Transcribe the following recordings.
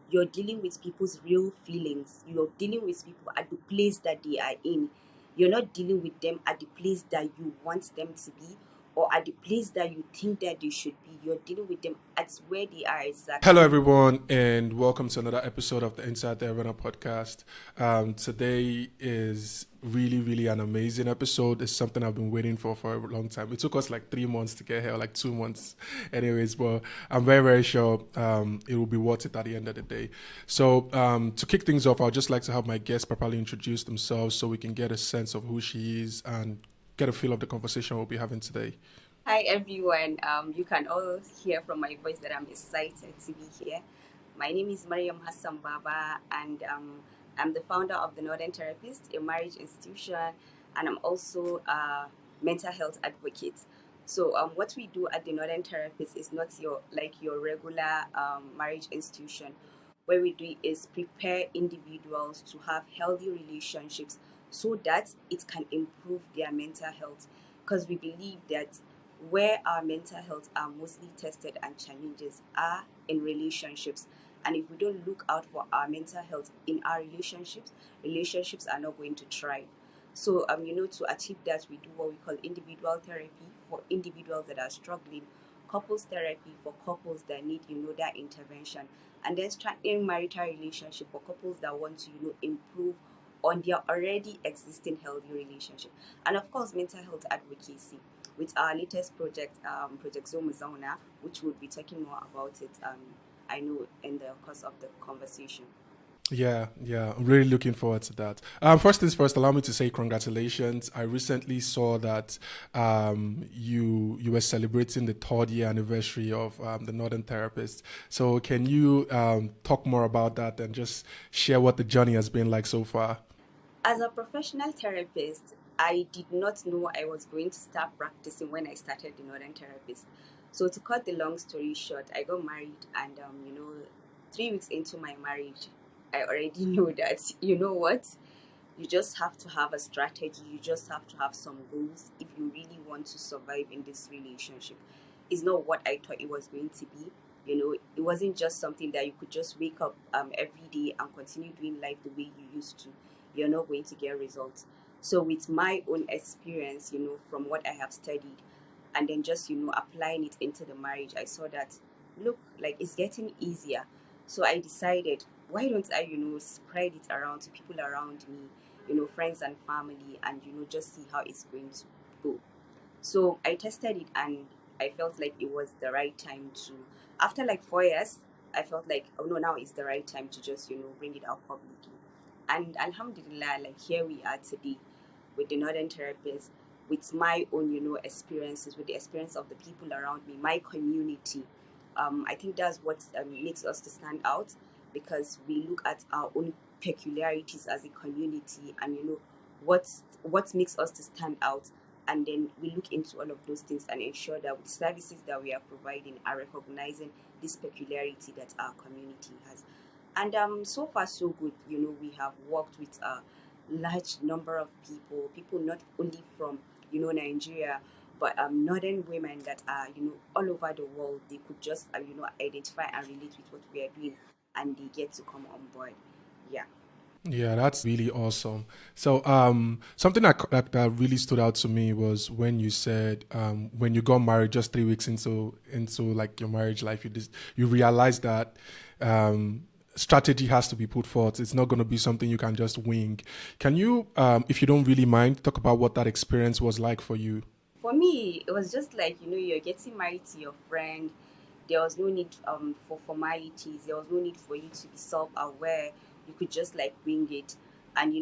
you're dealing with people's real feelings. You're dealing with people at the place that they are in. You're not dealing with them at the place that you want them to be, or at the place that you think that they should be. You're dealing with them at where they are Hello, exactly. everyone, and welcome to another episode of the Inside the Arena podcast. Today is really an amazing episode. It's something I've been waiting for a long time. It took us like 3 months to get here, or like 2 months, anyways. But I'm very sure it will be worth it at the end of the day. So to kick things off, I'd just like to have my guests properly introduce themselves so we can get a sense of who she is and get a feel of the conversation we'll be having today. Hi everyone. You can all hear from my voice that I'm excited to be here. My name is Maryam Hassan Baba, and I'm the founder of the Northern Therapist, a marriage institution, and I'm also a mental health advocate. So what we do at the Northern Therapist is not your regular marriage institution. What we do is prepare individuals to have healthy relationships so that it can improve their mental health. Because we believe that where our mental health are mostly tested and challenges are in relationships. And if we don't look out for our mental health in our relationships, relationships are not going to thrive. So, to achieve that, we do what we call individual therapy for individuals that are struggling, couples therapy for couples that need, that intervention, and then strengthening marital relationship for couples that want to, improve on their already existing healthy relationship. And of course, mental health advocacy with our latest project, Project Zona, which we'll be talking more about it, I know, in the course of the conversation. Yeah. I'm really looking forward to that. First things first, allow me to say congratulations. I recently saw that you were celebrating the third year anniversary of the Northern Therapist. So can you talk more about that and just share what the journey has been like so far? As a professional therapist, I did not know I was going to start practicing when I started the Northern Therapist. So to cut the long story short, I got married, and 3 weeks into my marriage, I already know that what, you just have to have a strategy. You just have to have some goals if you really want to survive in this relationship. It's not what I thought it was going to be. It wasn't just something that you could just wake up every day and continue doing life the way you used to. You're not going to get results. So with my own experience, from what I have studied, and then just applying it into the marriage, I saw that, look, like, it's getting easier. So I decided, why don't I spread it around to people around me, friends and family, and just see how it's going to go. So I tested it, and I felt like it was the right time to, after like 4 years, I felt like, oh no, now is the right time to just bring it out publicly. And alhamdulillah, like, here we are today with the Northern Therapist, with my own experiences, with the experience of the people around me, my community. I think that's what makes us to stand out, because we look at our own peculiarities as a community, and what makes us to stand out, and then we look into all of those things and ensure that with services that we are providing are recognizing this peculiarity that our community has. And so far so good. We have worked with a large number of people not only from Nigeria, but northern women that are all over the world. They could just identify and relate with what we are doing, and they get to come on board. Yeah. Yeah, that's really awesome. So, something that really stood out to me was when you said when you got married just 3 weeks into like your marriage life, you realized that strategy has to be put forth. It's not going to be something you can just wing. Can you, if you don't really mind, talk about what that experience was like for you? For me, it was just like, you're getting married to your friend. There was no need for formalities. There was no need for you to be self-aware. You could just like wing it. And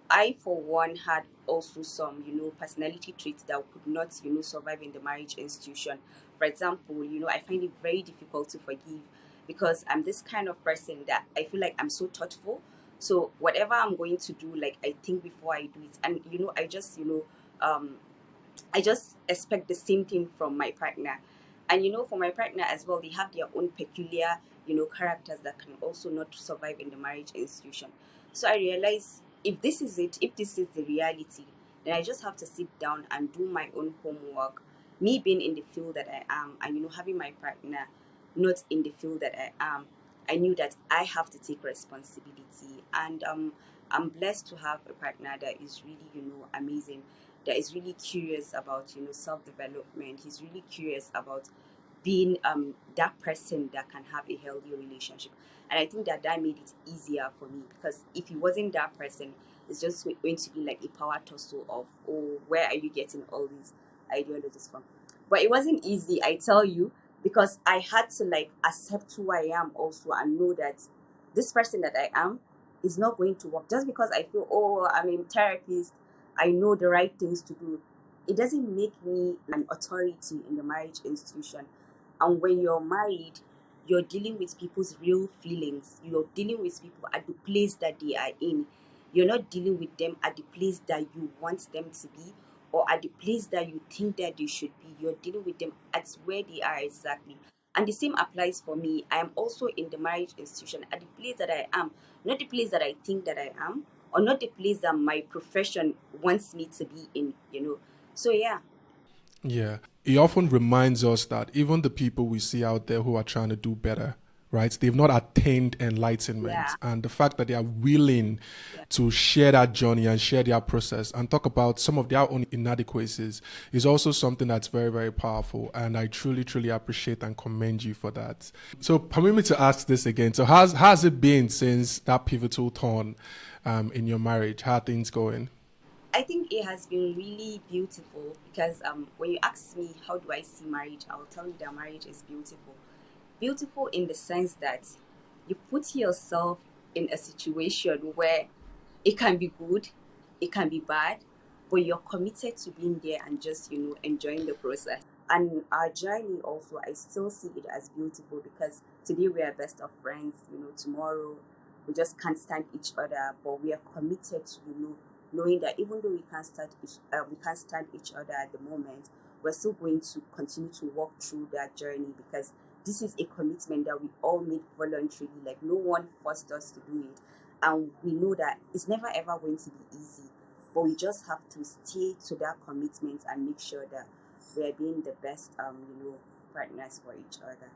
I for one had also some personality traits that could not survive in the marriage institution. For example, I find it very difficult to forgive, because I'm this kind of person that I feel like I'm so thoughtful. So whatever I'm going to do, like, I think before I do it. And I just um I just expect the same thing from my partner. And for my partner as well, they have their own peculiar, characters that can also not survive in the marriage institution. So I realize, if this is it, if this is the reality, then I just have to sit down and do my own homework. Me being in the field that I am, and having my partner not in the field that I am, I knew that I have to take responsibility. And I'm blessed to have a partner that is really, amazing, that is really curious about, self-development. He's really curious about being that person that can have a healthy relationship. And I think that that made it easier for me, because if he wasn't that person, it's just going to be like a power tussle of, oh, where are you getting all these ideologies from? But it wasn't easy, I tell you, because I had to like accept who I am also, and know that this person that I am is not going to work just because I feel, oh, I'm a therapist, I know the right things to do. It doesn't make me an authority in the marriage institution. And when you're married, you're dealing with people's real feelings. You're dealing with people at the place that they are in. You're not dealing with them at the place that you want them to be, or at the place that you think that they should be. You're dealing with them at where they are exactly. And the same applies for me. I am also in the marriage institution at the place that I am, not the place that I think that I am, or not the place that my profession wants me to be in. So yeah. Yeah. It often reminds us that even the people we see out there who are trying to do better, right? They've not attained Yeah. enlightenment. And the fact that they are willing Yeah. to share that journey and share their process and talk about some of their own inadequacies is also something that's very, very powerful. And I truly, truly appreciate and commend you for that. So permit me to ask this again. So how's it been since that pivotal turn in your marriage? How are things going? I think it has been really beautiful, because when you ask me how do I see marriage, I'll tell you that marriage is beautiful. Beautiful in the sense that you put yourself in a situation where it can be good, it can be bad, but you're committed to being there and just, enjoying the process. And our journey also, I still see it as beautiful, because today we are best of friends, tomorrow we just can't stand each other, but we are committed to, knowing that even though we can't stand each other at the moment, we're still going to continue to walk through that journey, because this is a commitment that we all made voluntarily. Like, no one forced us to do it, and we know that it's never ever going to be easy, but we just have to stay to that commitment and make sure that we are being the best partners for each other.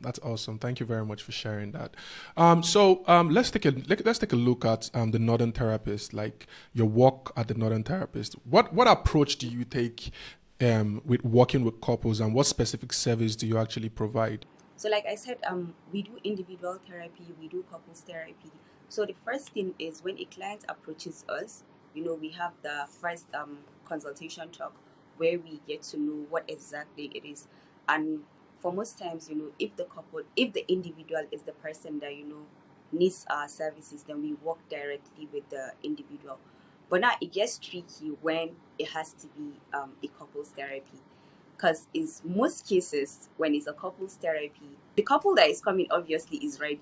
That's awesome. Thank you very much for sharing that. So let's take a look at the Northern Therapist, like your work at the Northern Therapist. What approach do you take with working with couples, and what specific service do you actually provide? So, like I said, we do individual therapy, we do couples therapy. So the first thing is, when a client approaches us, we have the first consultation talk, where we get to know what exactly it is. And for most times, if the individual is the person that needs our services, then we work directly with the individual. But now it gets tricky when it has to be a couples therapy, because in most cases, when it's a couples therapy, the couple that is coming obviously is ready,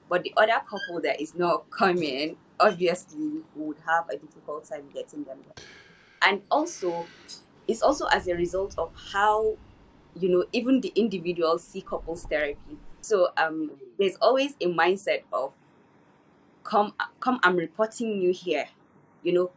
but the other couple that is not coming obviously would have a difficult time getting them there. And also, it's also as a result of how even the individuals see couples therapy. So there's always a mindset of, come, I'm reporting you here,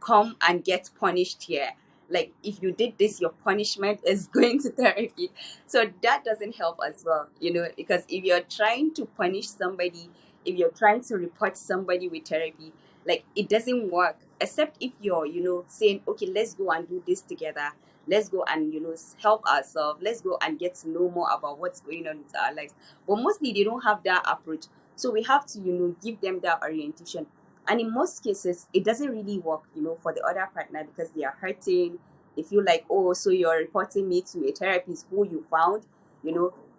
come and get punished here. Like, if you did this, your punishment is going to therapy. So that doesn't help as well, because if you're trying to punish somebody, if you're trying to report somebody with therapy, like, it doesn't work, except if you're saying, okay, let's go and do this together, let's go and help ourselves, let's go and get to know more about what's going on with our lives. But mostly they don't have that approach. So we have to, give them that orientation. And in most cases, it doesn't really work, for the other partner, because they are hurting. They feel like, oh, so you're reporting me to a therapist who you found,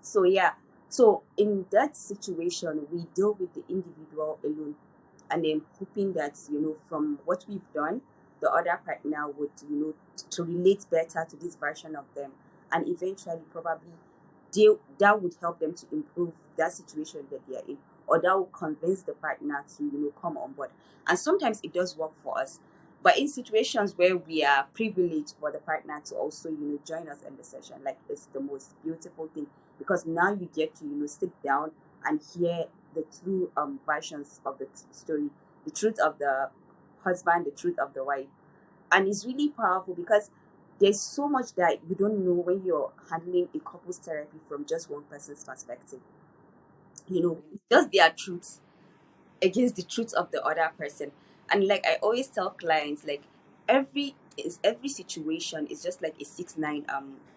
So yeah. So in that situation, we deal with the individual alone, and then hoping that, from what we've done, the other partner would, to relate better to this version of them. And eventually, probably, that would help them to improve that situation that they are in, or that will convince the partner to come on board. And sometimes it does work for us, but in situations where we are privileged for the partner to also join us in the session, like, it's the most beautiful thing, because now you get to sit down and hear the two versions of the story, the truth of the husband, the truth of the wife. And it's really powerful, because there's so much that you don't know when you're handling a couples therapy from just one person's perspective. It's just their truth against the truth of the other person. And like I always tell clients, like every situation is just like a 6 9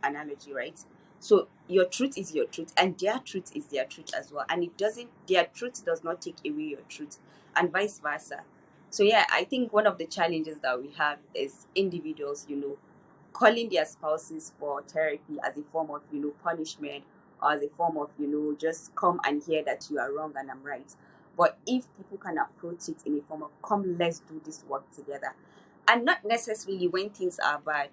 analogy, right? So your truth is your truth and their truth is their truth as well, and it doesn't their truth does not take away your truth, and vice versa. So yeah, I think one of the challenges that we have is individuals, calling their spouses for therapy as a form of, punishment, or as a form of, just come and hear that you are wrong and I'm right. But if people can approach it in a form of, come, let's do this work together, and not necessarily when things are bad,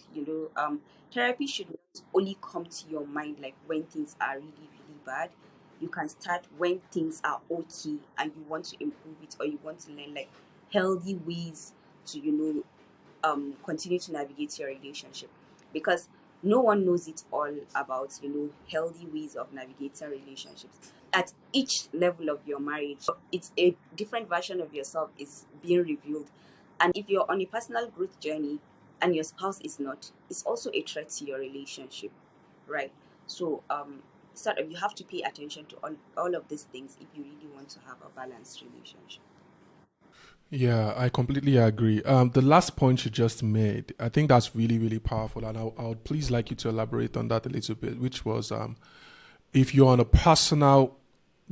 therapy should not only come to your mind like when things are really, really bad. You can start when things are okay and you want to improve it, or you want to learn like healthy ways to, continue to navigate your relationship, because no one knows it all about, healthy ways of navigating relationships. At each level of your marriage, it's a different version of yourself is being revealed. And if you're on a personal growth journey and your spouse is not, it's also a threat to your relationship, right? So sort of you have to pay attention to all of these things if you really want to have a balanced relationship. Yeah, I completely agree. The last point you just made, I think that's really, really powerful, and I would please like you to elaborate on that a little bit, which was if you're on a personal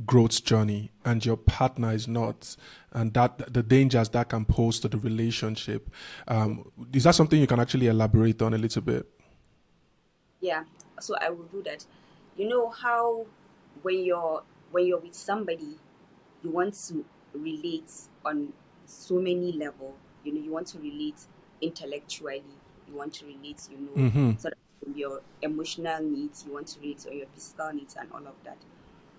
growth journey and your partner is not, and that the dangers that can pose to the relationship, is that something you can actually elaborate on a little bit? Yeah, so I will do that. You know how when you're with somebody, you want to relate on so many level. You want to relate intellectually, you want to relate, Mm-hmm. sort of on your emotional needs, you want to relate on your physical needs and all of that.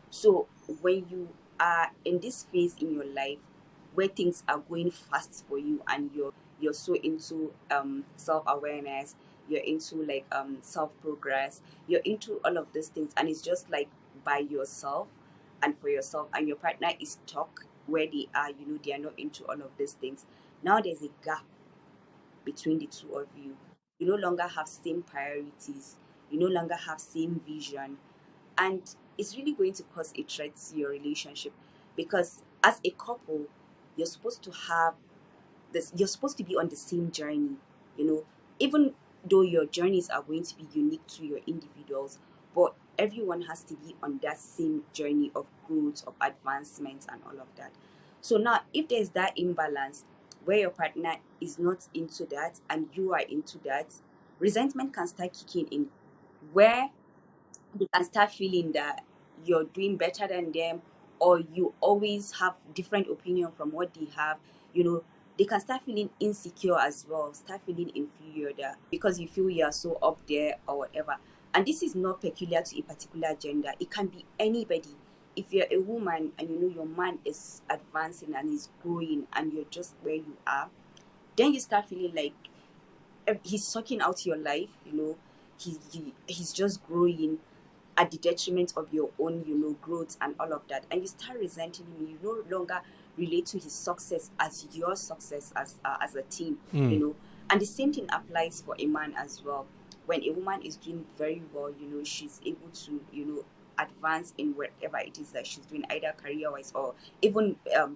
So when you are in this phase in your life where things are going fast for you and you're so into self-awareness, you're into like self-progress, you're into all of these things, and it's just like by yourself and for yourself, and your partner is stuck where they are, they are not into all of these things. Now there's a gap between the two of you. You no longer have same priorities, you no longer have same vision, and it's really going to cause a threat to your relationship, because as a couple, you're supposed to have this you're supposed to be on the same journey, you know even though your journeys are going to be unique to your individuals, but everyone has to be on that same journey of growth, of advancement and all of that. So now if there's that imbalance where your partner is not into that and you are into that, resentment can start kicking in, where they can start feeling that you're doing better than them, or you always have different opinion from what they have. They can start feeling insecure as well, start feeling inferior there because you feel you're so up there or whatever. And this is not peculiar to a particular gender, it can be anybody. If you're a woman and your man is advancing and is growing and you're just where you are, then you start feeling like he's sucking out your life. He's just growing at the detriment of your own, growth and all of that. And you start resenting him. You no longer relate to his success as your success as a team, Mm. And the same thing applies for a man as well. When a woman is doing very well, she's able to, advance in whatever it is that she's doing, either career wise or even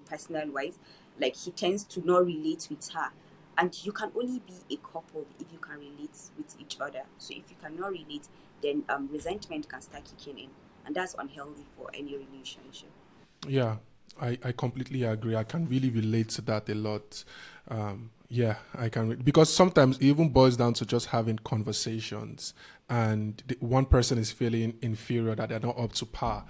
personal wise. Like he tends to not relate with her, and you can only be a couple if you can relate with each other. So if you cannot relate, then resentment can start kicking in, and that's unhealthy for any relationship. Yeah, I completely agree. I can really relate to that a lot. Yeah, I can because sometimes it even boils down to just having conversations, and one person is feeling inferior that they're not up to par.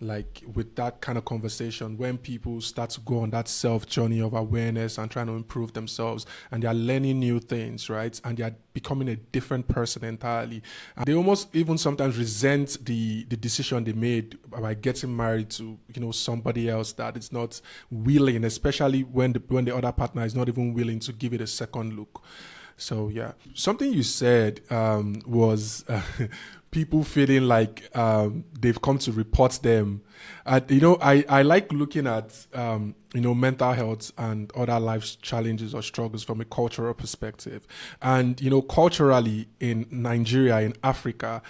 Like with that kind of conversation, when people start to go on that self journey of awareness and trying to improve themselves, and they're learning new things, right? And they're becoming a different person entirely. And they almost even sometimes resent the decision they made by getting married to somebody else that is not willing, especially when the other partner is not even willing to give it a second look. So yeah, something you said was people feeling like they've come to report them. I like looking at mental health and other life challenges or struggles from a cultural perspective, and culturally in Nigeria, in Africa.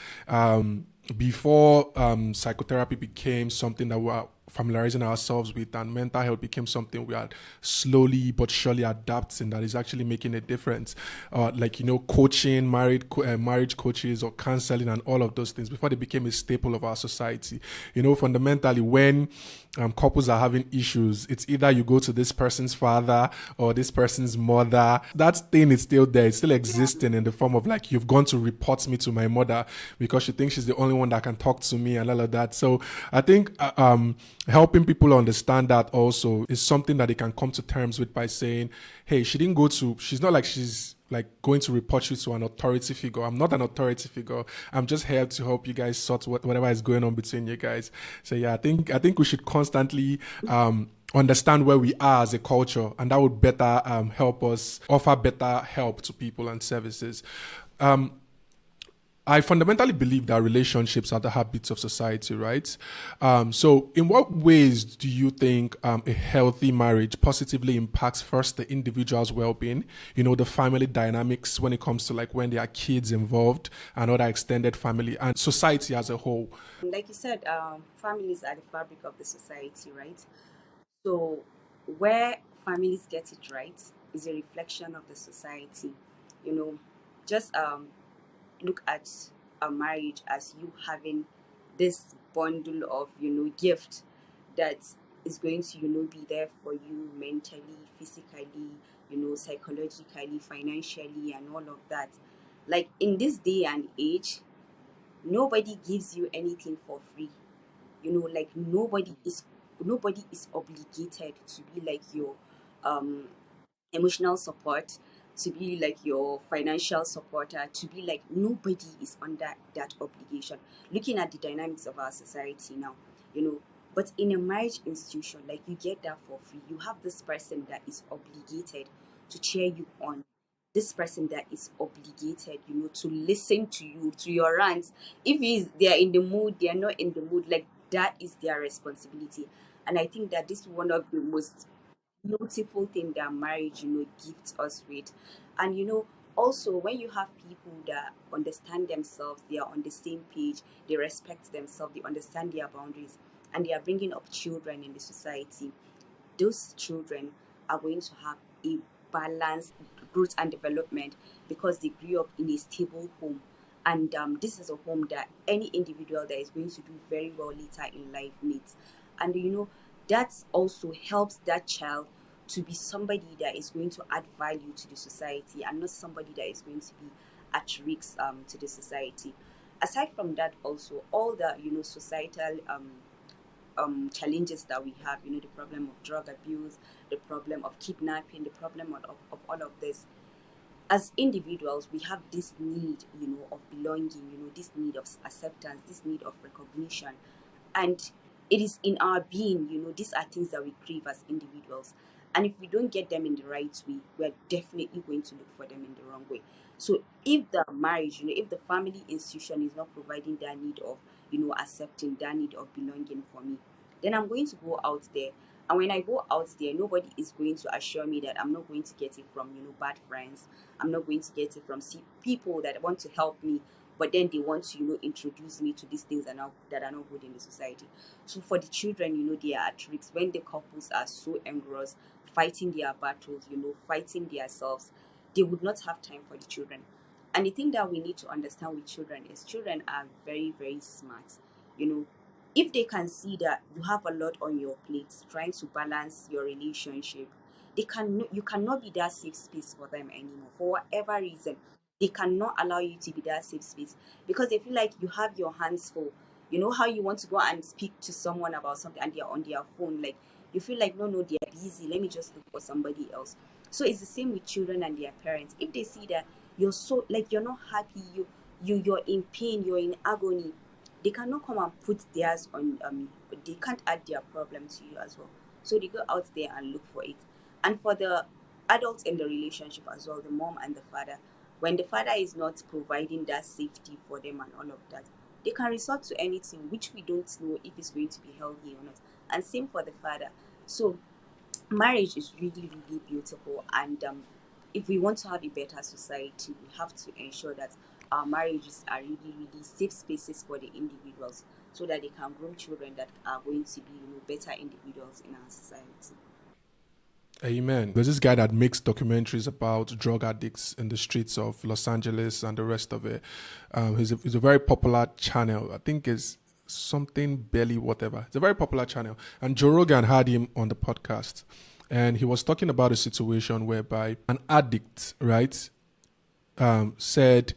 Before psychotherapy became something that familiarizing ourselves with, and mental health became something we are slowly but surely adapting that is actually making a difference. Like, coaching, marriage coaches or counseling and all of those things before they became a staple of our society. Fundamentally, when couples are having issues, it's either you go to this person's father or this person's mother. That thing is still there. It's still existing in the form of like, you've gone to report me to my mother because she thinks she's the only one that can talk to me and all of that. So I think helping people understand that also is something that they can come to terms with by saying, hey, she's not like she's like going to report you to an authority figure. I'm not an authority figure. I'm just here to help you guys sort whatever is going on between you guys. So yeah, I think we should constantly understand where we are as a culture, and that would better help us offer better help to people and services. I fundamentally believe that relationships are the habits of society, right? So, in what ways do you think a healthy marriage positively impacts first the individual's well-being, the family dynamics when it comes to like when there are kids involved and other extended family and society as a whole? Like you said, families are the fabric of the society, right? So, where families get it right is a reflection of the society. You know, just look at a marriage as you having this bundle of gift that is going to be there for you mentally, physically, psychologically, financially, and all of that. Like in this day and age, nobody gives you anything for free. Like nobody is obligated to be like your um emotional support, to be like your financial supporter, to be like, nobody is under that obligation. Looking at the dynamics of our society now, you know, but in a marriage institution, like, you get that for free. You have this person that is obligated to cheer you on. This person that is obligated, to listen to you, to your rants. If they are in the mood, they are not in the mood, like, that is their responsibility. And I think that this is one of the most beautiful thing that marriage gifts us with. And also, when you have people that understand themselves, they are on the same page, they respect themselves, they understand their boundaries, and they are bringing up children in the society, those children are going to have a balanced growth and development, because they grew up in a stable home. And this is a home that any individual that is going to do very well later in life needs. And that also helps that child to be somebody that is going to add value to the society, and not somebody that is going to be at risk to the society. Aside from that, also, all the societal challenges that we have, the problem of drug abuse, the problem of kidnapping, the problem of all of this. As individuals, we have this need, of belonging, this need of acceptance, this need of recognition. And it is in our being, these are things that we crave as individuals. And if we don't get them in the right way, we're definitely going to look for them in the wrong way. So if the marriage, if the family institution is not providing that need of, accepting, that need of belonging for me, then I'm going to go out there. And when I go out there, nobody is going to assure me that I'm not going to get it from, bad friends. I'm not going to get it from people that want to help me, but then they want to, introduce me to these things that are not good in the society. So for the children, they are at risk when the couples are so engrossed, fighting their battles, fighting themselves. They would not have time for the children. And the thing that we need to understand with children is children are very, very smart. You know, if they can see that you have a lot on your plate, trying to balance your relationship, you cannot be that safe space for them anymore. For whatever reason, they cannot allow you to be that safe space, because they feel like you have your hands full. You know how you want to go and speak to someone about something and they're on their phone, like, you feel like, no, no, they're busy, let me just look for somebody else. So it's the same with children and their parents. If they see that you're so, like, you're not happy, you're in pain, you're in agony, they cannot come and put theirs on they can't add their problem to you as well. So they go out there and look for it. And for the adults in the relationship as well, the mom and the father, when the father is not providing that safety for them and all of that, they can resort to anything, which we don't know if it's going to be healthy or not. And same for the father. So marriage is really, really beautiful. And if we want to have a better society, we have to ensure that our marriages are really, really safe spaces for the individuals, so that they can groom children that are going to be, better individuals in our society. Amen. There's this guy that makes documentaries about drug addicts in the streets of Los Angeles and the rest of it. He's a very popular channel. I think it's something Belly whatever. It's a very popular channel. And Joe Rogan had him on the podcast. And he was talking about a situation whereby an addict, right, said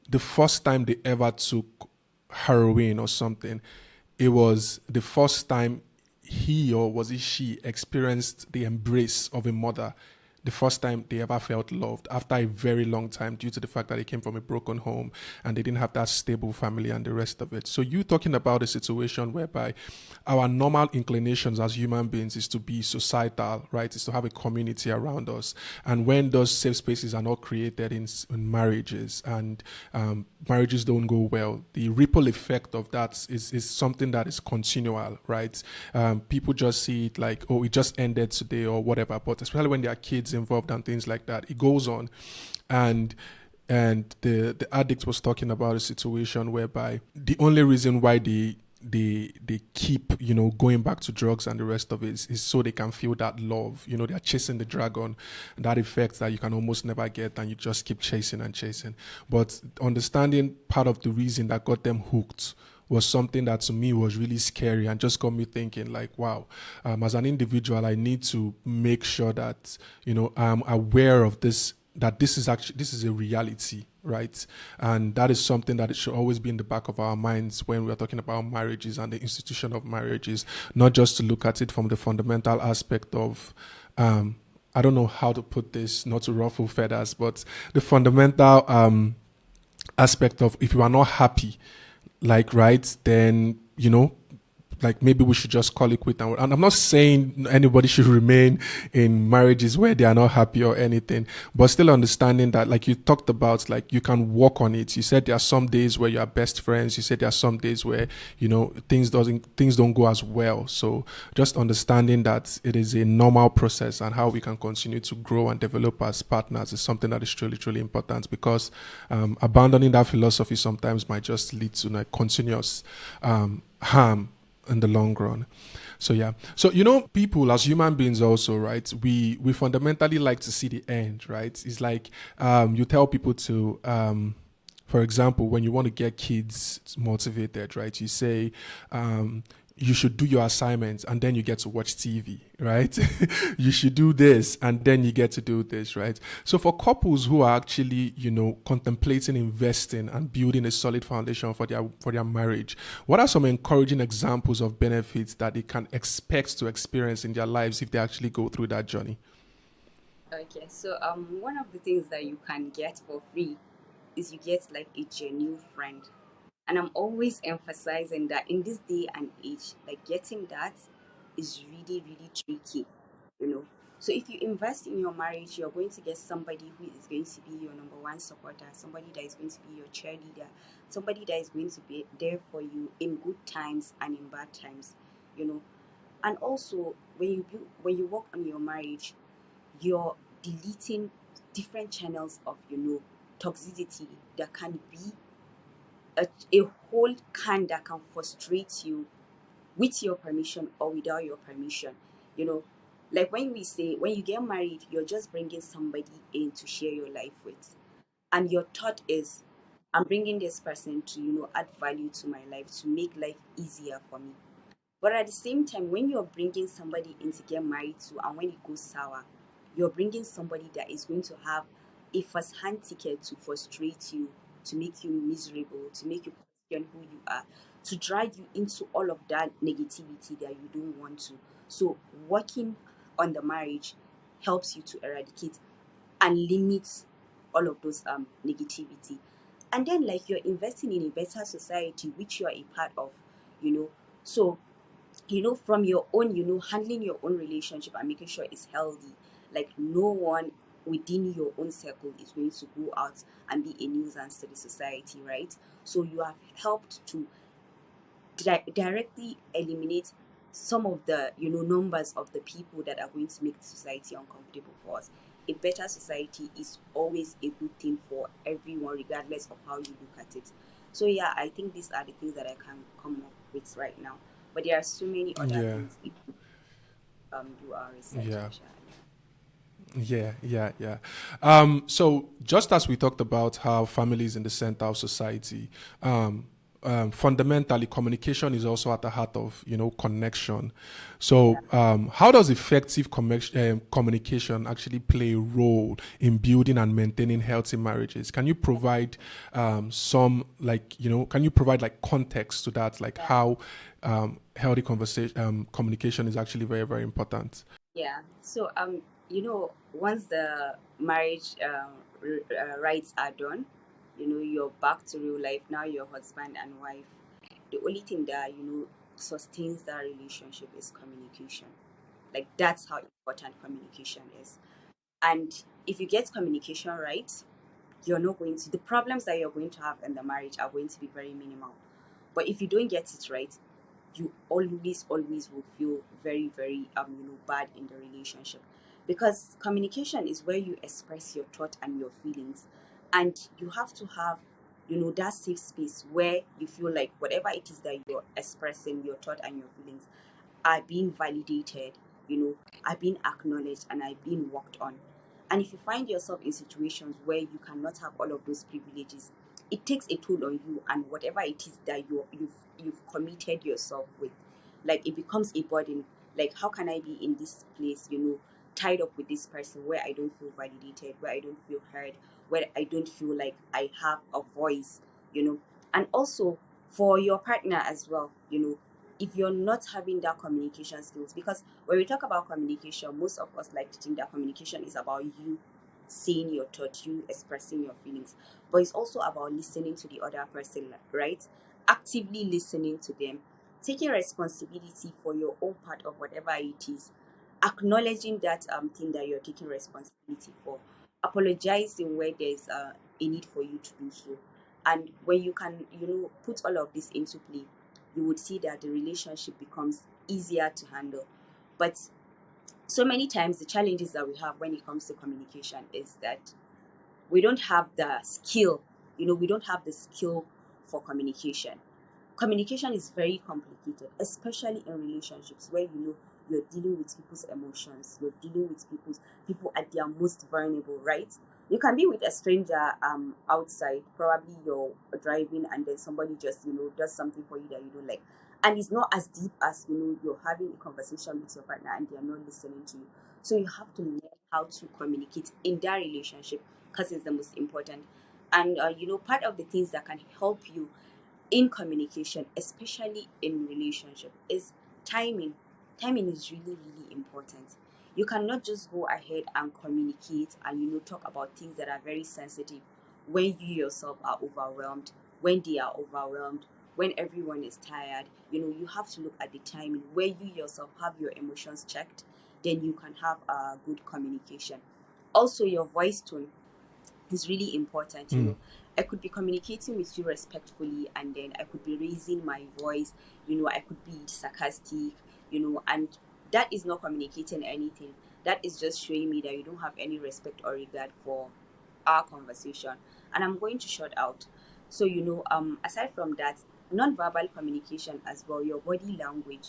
the first time they ever took heroin or something, it was the first time he, or was it she, experienced the embrace of a mother, the first time they ever felt loved after a very long time, due to the fact that they came from a broken home and they didn't have that stable family and the rest of it. So you talking about a situation whereby our normal inclinations as human beings is to be societal, right? Is to have a community around us. And when those safe spaces are not created in marriages, and marriages don't go well, the ripple effect of that is something that is continual, right? People just see it like, oh, it just ended today or whatever. But especially when there are kids involved and things like that, it goes on. And the addict was talking about a situation whereby the only reason why they keep, going back to drugs and the rest of it is so they can feel that love. They're chasing the dragon, that effect that you can almost never get, and you just keep chasing and chasing. But understanding part of the reason that got them hooked was something that to me was really scary and just got me thinking like, wow, as an individual, I need to make sure that, I'm aware of this, that this is a reality, right? And that is something that it should always be in the back of our minds when we're talking about marriages and the institution of marriages, not just to look at it from the fundamental aspect of, I don't know how to put this, not to ruffle feathers, but the fundamental aspect of, if you are not happy, like, right, then, like maybe we should just call it quit. And I'm not saying anybody should remain in marriages where they are not happy or anything, but still understanding that, like you talked about, like you can work on it. You said there are some days where you are best friends. You said there are some days where, things don't go as well. So just understanding that it is a normal process, and how we can continue to grow and develop as partners is something that is truly, truly important, because abandoning that philosophy sometimes might just lead to like continuous harm in the long run. So yeah. So people as human beings also, right? We fundamentally like to see the end, right? It's like you tell people to for example, when you want to get kids motivated, right? You say you should do your assignments and then you get to watch TV, right? You should do this and then you get to do this, right? So for couples who are actually, contemplating investing and building a solid foundation for their marriage, what are some encouraging examples of benefits that they can expect to experience in their lives if they actually go through that journey? Okay, so one of the things that you can get for free is you get like a genuine friend. And I'm always emphasizing that in this day and age, like getting that is really, really tricky, you know. So if you invest in your marriage, you're going to get somebody who is going to be your number one supporter, somebody that is going to be your cheerleader, somebody that is going to be there for you in good times and in bad times, you know. And also when you work on your marriage, you're deleting different channels of, toxicity that can be a whole can that can frustrate you with your permission or without your permission. You know, like when you get married, you're just bringing somebody in to share your life with. And your thought is, I'm bringing this person to, add value to my life, to make life easier for me. But at the same time, when you're bringing somebody in to get married to, and when it goes sour, you're bringing somebody that is going to have a first-hand ticket to frustrate you, to make you miserable, to make you question who you are, to drag you into all of that negativity that you don't want to. So working on the marriage helps you to eradicate and limit all of those negativity. And then like you're investing in a better society which you're a part of, you know. So from your own, handling your own relationship and making sure it's healthy. Like no one within your own circle is going to go out and be a nuisance to the society, right? So you have helped to directly eliminate some of the, numbers of the people that are going to make the society uncomfortable for us. A better society is always a good thing for everyone, regardless of how you look at it. So yeah, I think these are the things that I can come up with right now. But there are so many other Yeah. things if you do our research, Yeah. inshallah. Yeah. So just as we talked about how family is in the center of society, um, fundamentally communication is also at the heart of connection. Yeah. So how does effective communication actually play a role in building and maintaining healthy marriages? Can you provide some can you provide like context to that, like Yeah. how healthy conversation communication is actually very very important? Yeah. So, once the marriage rights are done, you're back to real life. Now you're husband and wife. The only thing that, sustains that relationship is communication. Like, that's how important communication is. And if you get communication right, the problems that you're going to have in the marriage are going to be very minimal. But if you don't get it right, you always will feel very, very, bad in the relationship. Because communication is where you express your thought and your feelings. And you have to have, that safe space where you feel like whatever it is that you're expressing, your thought and your feelings, are being validated, are being acknowledged, and are being worked on. And if you find yourself in situations where you cannot have all of those privileges, it takes a toll on you and whatever it is that you've committed yourself with. Like, it becomes a burden. Like, how can I be in this place, tied up with this person where I don't feel validated, where I don't feel heard, where I don't feel like I have a voice, you know? And also for your partner as well, if you're not having that communication skills, because when we talk about communication, most of us like to think that communication is about you saying your thoughts, you expressing your feelings, but it's also about listening to the other person, right? Actively listening to them, taking responsibility for your own part of whatever it is, acknowledging that thing that you're taking responsibility for, apologizing where there's a need for you to do so. And when you can, put all of this into play, you would see that the relationship becomes easier to handle. But so many times, the challenges that we have when it comes to communication is that we don't have the skill, we don't have the skill for communication. Communication is very complicated, especially in relationships where you're dealing with people's emotions, you're dealing with people at their most vulnerable, right? You can be with a stranger outside, probably you're driving and then somebody just does something for you that you don't like, and it's not as deep as you're having a conversation with your partner and they're not listening to you. So you have to learn how to communicate in that relationship, because it's the most important. And part of the things that can help you in communication, especially in relationship, is timing. Timing is really, really important. You cannot just go ahead and communicate and talk about things that are very sensitive when you yourself are overwhelmed, when they are overwhelmed, when everyone is tired. You have to look at the timing where you yourself have your emotions checked, then you can have a good communication. Also, your voice tone is really important. I could be communicating with you respectfully and then I could be raising my voice, I could be sarcastic, and that is not communicating anything. That is just showing me that you don't have any respect or regard for our conversation, and I'm going to shut out. So aside from that, non-verbal communication as well, your body language,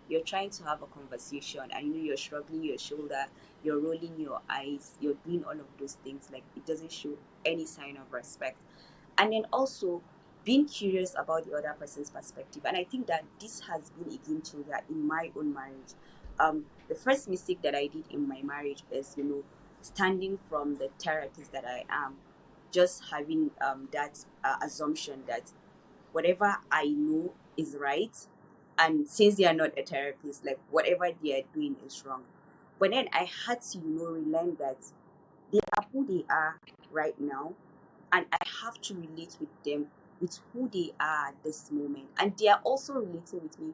you're trying to have a conversation and you're shrugging your shoulder, you're rolling your eyes, you're doing all of those things, like it doesn't show any sign of respect. And then also being curious about the other person's perspective. And I think that this has been a game changer in my own marriage. The first mistake that I did in my marriage is, standing from the therapist that I am, just having that assumption that whatever I know is right. And since they are not a therapist, like whatever they are doing is wrong. But then I had to, relearn that they are who they are right now, and I have to relate with them with who they are at this moment. And they are also relating with me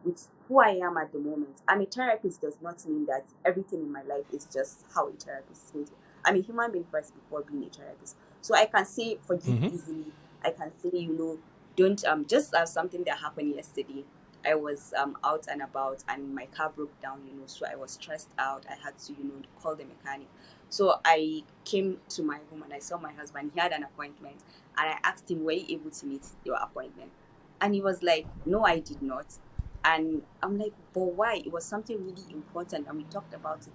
with who I am at the moment. I'm a therapist does not mean that everything in my life is just how a therapist is going to. I'm a human being first before being a therapist. So I can say forgive Mm-hmm. easily. I can say, don't just as something that happened yesterday. I was out and about and my car broke down, so I was stressed out. I had to, call the mechanic. So I came to my home and I saw my husband. He had an appointment, and I asked him, "Were you able to meet your appointment?" And he was like, no, I did not. And I'm like, but why? It was something really important and we talked about it.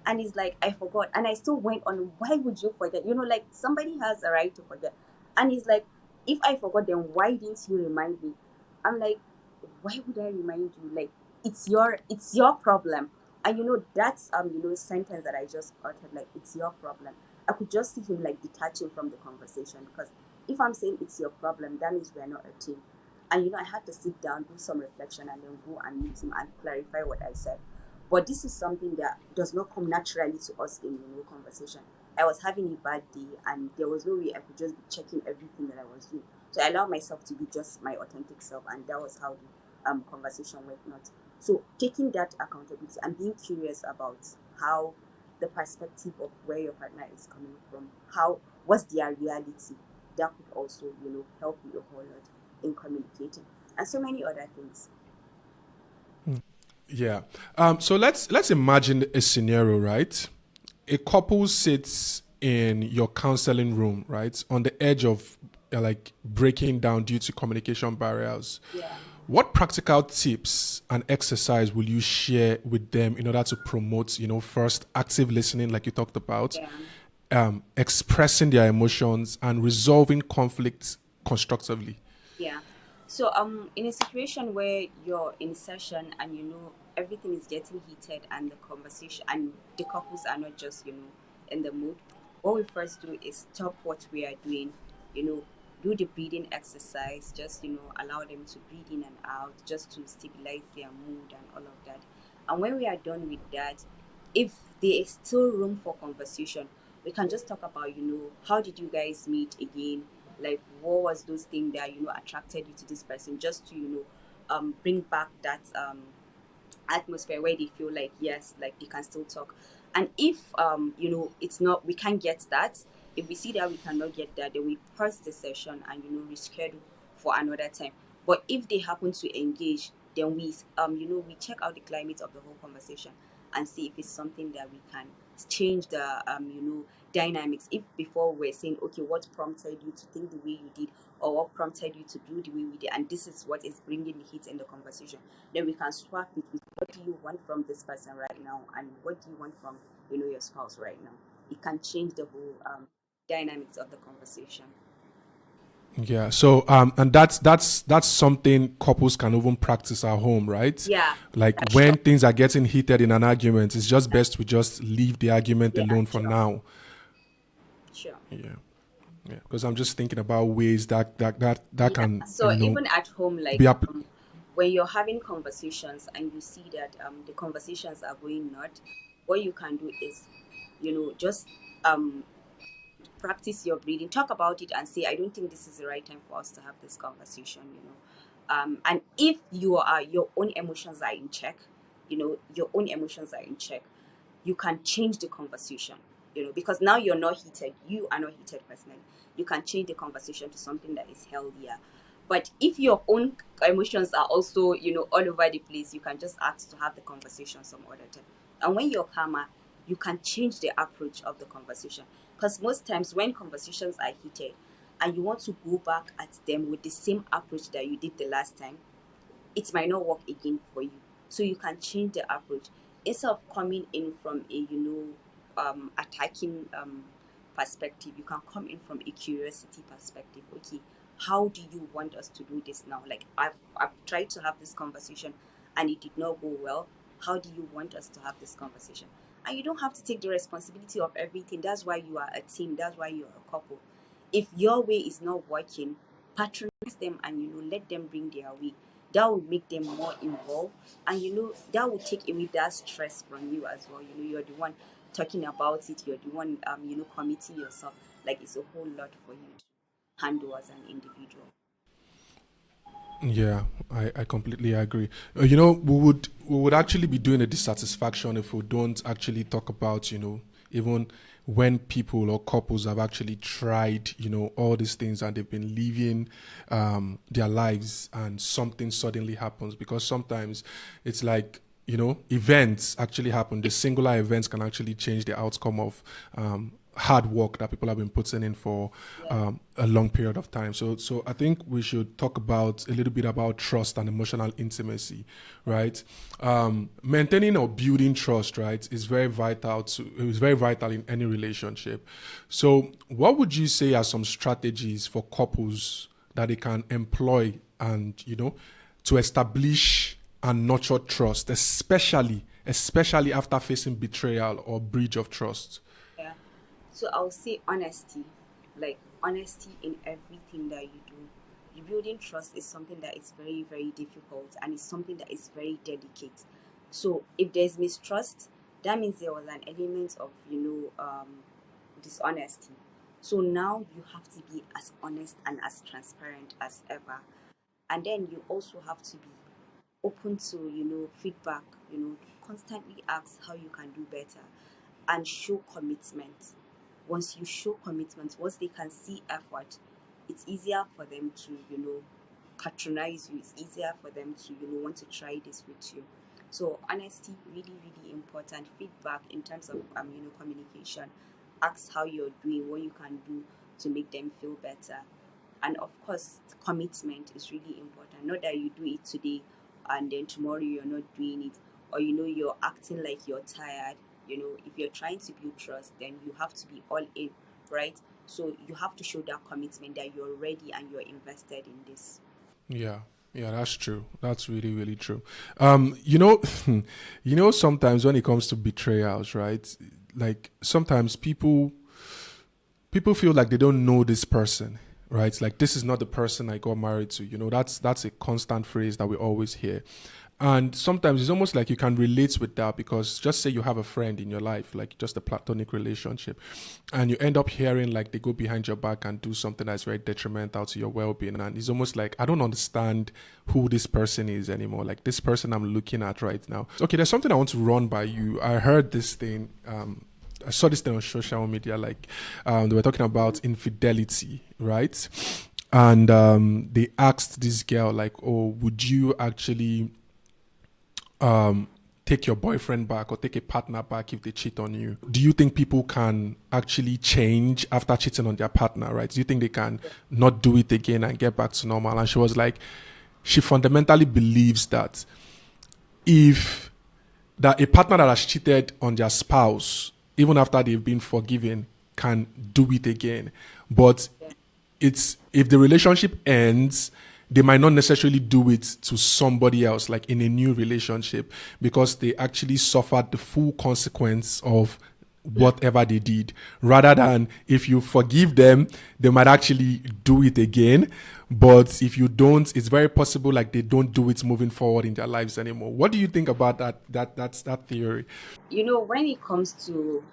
And he's like, I forgot. And I still went on, why would you forget? Like somebody has a right to forget. And he's like, if I forgot, then why didn't you remind me? I'm like, why would I remind you? Like, it's your problem. And that's sentence that I just uttered, like, it's your problem. I could just see him like detaching from the conversation, because if I'm saying it's your problem, that means we're not a team. And I had to sit down, do some reflection, and then go and meet him and clarify what I said. But this is something that does not come naturally to us in conversation. I was having a bad day, and there was no way I could just be checking everything that I was doing. So I allowed myself to be just my authentic self, and that was how the conversation went. Not so taking that accountability and being curious about how the perspective of where your partner is coming from, how what's their reality, that could also help you a whole lot in communicating, and so many other things. Yeah. So let's imagine a scenario, right? A couple sits in your counseling room, right, on the edge of like breaking down due to communication barriers. Yeah. What practical tips and exercise will you share with them in order to promote, first active listening, like you talked about, Yeah. expressing their emotions and resolving conflicts constructively? Yeah. So in a situation where you're in session and everything is getting heated and the conversation and the couples are not just in the mood, what we first do is stop what we are doing, you know, do the breathing exercise, just allow them to breathe in and out just to stabilize their mood and all of that. And when we are done with that, if there is still room for conversation, we can just talk about how did you guys meet again, like what was those things that attracted you to this person, just to bring back that atmosphere where they feel like, yes, like they can still talk. And if it's not, we can't get that, if we see that we cannot get that, then we pause the session and reschedule for another time. But if they happen to engage, then we check out the climate of the whole conversation and see if it's something that we can change the dynamics. If before we're saying, okay, what prompted you to think the way you did, or what prompted you to do the way we did, and this is what is bringing the heat in the conversation, then we can swap it with what do you want from this person right now, and what do you want from your spouse right now. It can change the whole dynamics of the conversation. Yeah. So and that's something couples can even practice at home, right? Yeah. Like Sure. when things are getting heated in an argument, it's just best we just leave the argument Yeah. alone for Sure. now. Sure. Yeah. Yeah. Because I'm just thinking about ways that Yeah. can, So even at home, like be up. when you're having conversations and you see that the conversations are going not, what you can do is just um practice your breathing, talk about it, and say, I don't think this is the right time for us to have this conversation. And if your own emotions are in check, your own emotions are in check, you can change the conversation. Because now you're not heated, you are not heated personally. You can change the conversation to something that is healthier. But if your own emotions are also all over the place, you can just ask to have the conversation some other time. And when you're calmer, you can change the approach of the conversation. Because most times when conversations are heated and you want to go back at them with the same approach that you did the last time, it might not work again for you. So you can change the approach. Instead of coming in from a attacking perspective, you can come in from a curiosity perspective. Okay, how do you want us to do this now? Like, I've tried to have this conversation and it did not go well. How do you want us to have this conversation? And you don't have to take the responsibility of everything. That's why you are a team. That's why you're a couple. If your way is not working, patronize them and let them bring their way. That will make them more involved, and that will take away that stress from you as well. You're the one talking about it, you're the one committing yourself. Like, it's a whole lot for you to handle as an individual. Yeah, I completely agree. We would actually be doing a dissatisfaction if we don't actually talk about, even when people or couples have actually tried, all these things and they've been living their lives and something suddenly happens. Because sometimes it's like, events actually happen. The singular events can actually change the outcome of hard work that people have been putting in for Yeah. a long period of time. So I think we should talk about a little bit about trust and emotional intimacy, right? Maintaining or building trust, right, is very vital. It's very vital in any relationship. So, what would you say are some strategies for couples that they can employ and to establish and nurture trust, especially after facing betrayal or breach of trust? Yeah. So I'll say honesty, like honesty in everything that you do. Rebuilding trust is something that is very, very difficult, and it's something that is very delicate. So if there's mistrust, that means there was an element of, dishonesty. So now you have to be as honest and as transparent as ever. And then you also have to be open to, feedback, constantly ask how you can do better and show commitment. Once you show commitment, once they can see effort, it's easier for them to, patronize you. It's easier for them to, want to try this with you. So honesty, really, really important. Feedback in terms of, communication. Ask how you're doing, what you can do to make them feel better. And of course, commitment is really important. Not that you do it today and then tomorrow you're not doing it, or you're acting like you're tired. If you're trying to build trust, then you have to be all in, right? So you have to show that commitment that you're ready and you're invested in this. Yeah, yeah, that's true. That's really, really true. Sometimes when it comes to betrayals, right? Like sometimes people feel like they don't know this person, right? Like this is not the person I got married to. That's a constant phrase that we always hear. And sometimes it's almost like you can relate with that because just say you have a friend in your life, like just a platonic relationship, and you end up hearing like they go behind your back and do something that's very detrimental to your well-being. And it's almost like, I don't understand who this person is anymore. Like this person I'm looking at right now. Okay, there's something I want to run by you. I heard this thing, I saw this thing on social media, like they were talking about infidelity, right? And they asked this girl, like, oh, would you actually take your boyfriend back or take a partner back if they cheat on you? Do you think people can actually change after cheating on their partner, right? Do you think they can not do it again and get back to normal? And she was like, she fundamentally believes that if that a partner that has cheated on their spouse, even after they've been forgiven, can do it again. But Yeah. it's if the relationship ends, they might not necessarily do it to somebody else, like in a new relationship, because they actually suffered the full consequence of whatever they did, rather than if you forgive them, they might actually do it again. But if you don't, it's very possible like they don't do it moving forward in their lives anymore. What do you think about that theory? When it comes to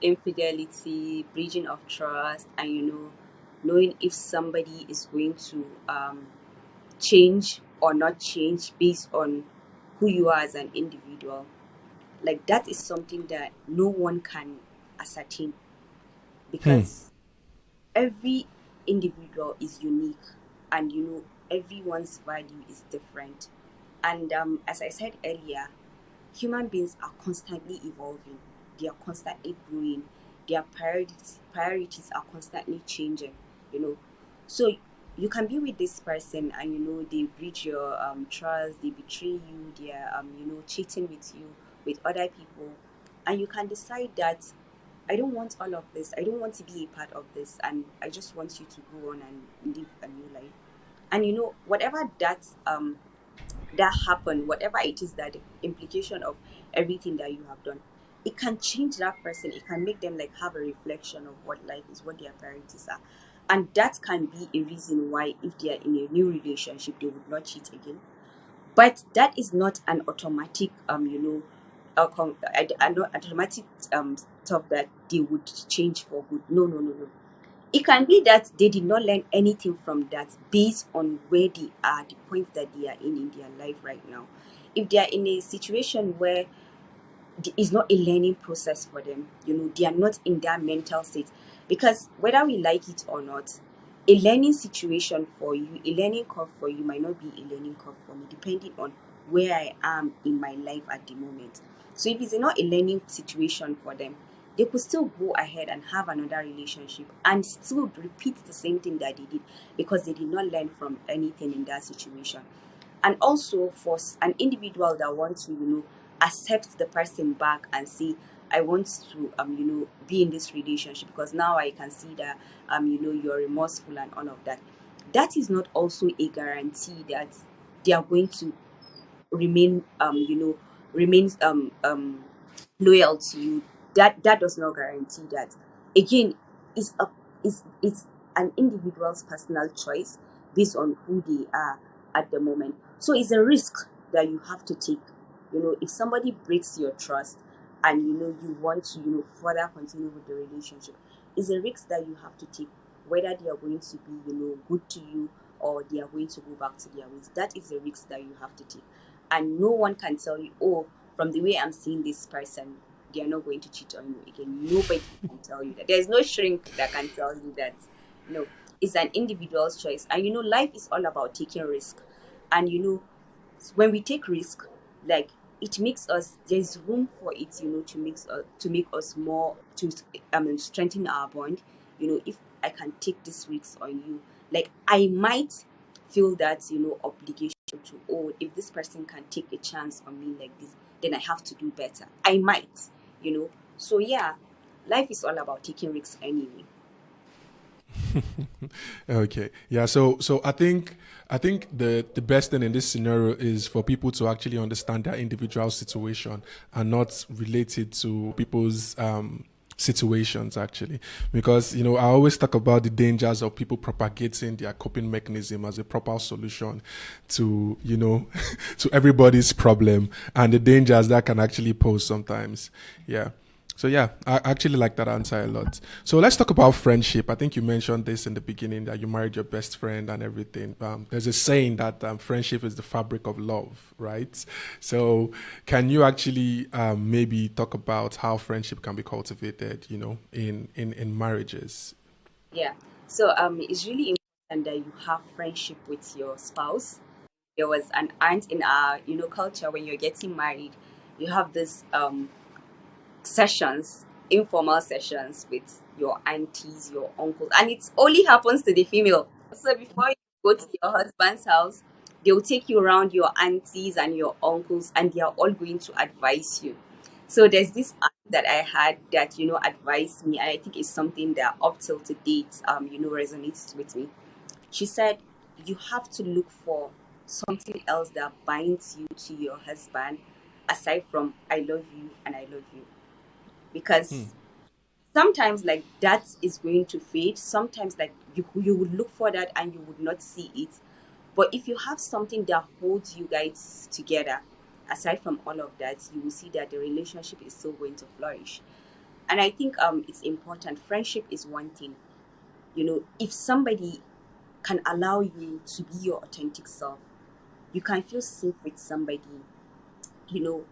infidelity, breaching of trust, and knowing if somebody is going to change or not change based on who you are as an individual, like that is something that no one can ascertain, because every individual is unique, and everyone's value is different. And as I said earlier, human beings are constantly evolving, they are constantly growing, their priorities are constantly changing, you know. So you can be with this person and they breach your trust, they betray you, they are cheating with you with other people, and you can decide that I don't want all of this, I don't want to be a part of this, and I just want you to go on and live a new life. And whatever that happened, whatever it is, that the implication of everything that you have done, it can change that person. It can make them like have a reflection of what life is, what their priorities are. And that can be a reason why, if they are in a new relationship, they would not cheat again. But that is not an automatic, not automatic stuff that they would change for good. No, no, no, no. It can be that they did not learn anything from that based on where they are, the point that they are in their life right now. If they are in a situation where it's not a learning process for them, they are not in their mental state. Because whether we like it or not, a learning situation for you, a learning curve for you might not be a learning curve for me, depending on where I am in my life at the moment. So if it's not a learning situation for them, they could still go ahead and have another relationship and still repeat the same thing that they did, because they did not learn from anything in that situation. And also for an individual that wants to, accept the person back and say, I want to, be in this relationship because now I can see that, you're remorseful and all of that. That is not also a guarantee that they are going to remain, remain loyal to you. That does not guarantee that. Again, it's a it's an individual's personal choice based on who they are at the moment. So it's a risk that you have to take. If somebody breaks your trust and you want to further continue with the relationship, it's a risk that you have to take, whether they are going to be good to you or they are going to go back to their ways. That is a risk that you have to take. And no one can tell you, oh, from the way I'm seeing this person, they are not going to cheat on you again. Nobody can tell you that. There's no shrink that can tell you that. No, it's an individual's choice. And life is all about taking risk. And when we take risk, like, it makes us, there's room for it, to make us more, to strengthen our bond. If I can take this risk on you, like, I might feel that obligation to, oh, if this person can take a chance on me like this, then I have to do better. I might, so yeah, life is all about taking risks anyway. Okay. Yeah. So I think the best thing in this scenario is for people to actually understand their individual situation and not relate it to people's situations actually, because I always talk about the dangers of people propagating their coping mechanism as a proper solution to to everybody's problem, and the dangers that can actually pose sometimes. Yeah. So yeah, I actually like that answer a lot. So let's talk about friendship. I think you mentioned this in the beginning, that you married your best friend and everything. There's a saying that friendship is the fabric of love, right? So can you actually maybe talk about how friendship can be cultivated, in marriages? Yeah, so it's really important that you have friendship with your spouse. There was an aunt in our culture. When you're getting married, you have this sessions, informal sessions with your aunties, your uncles, and it only happens to the female. So before you go to your husband's house, they'll take you around your aunties and your uncles, and they are all going to advise you. So there's this aunt that I had that advised me, and I think it's something that up till to date resonates with me. She said, you have to look for something else that binds you to your husband aside from I love you and I love you. Because sometimes, like, that is going to fade. Sometimes, like, you would look for that and you would not see it. But if you have something that holds you guys together, aside from all of that, you will see that the relationship is still going to flourish. And I think it's important. Friendship is one thing. If somebody can allow you to be your authentic self, you can feel safe with somebody, you know,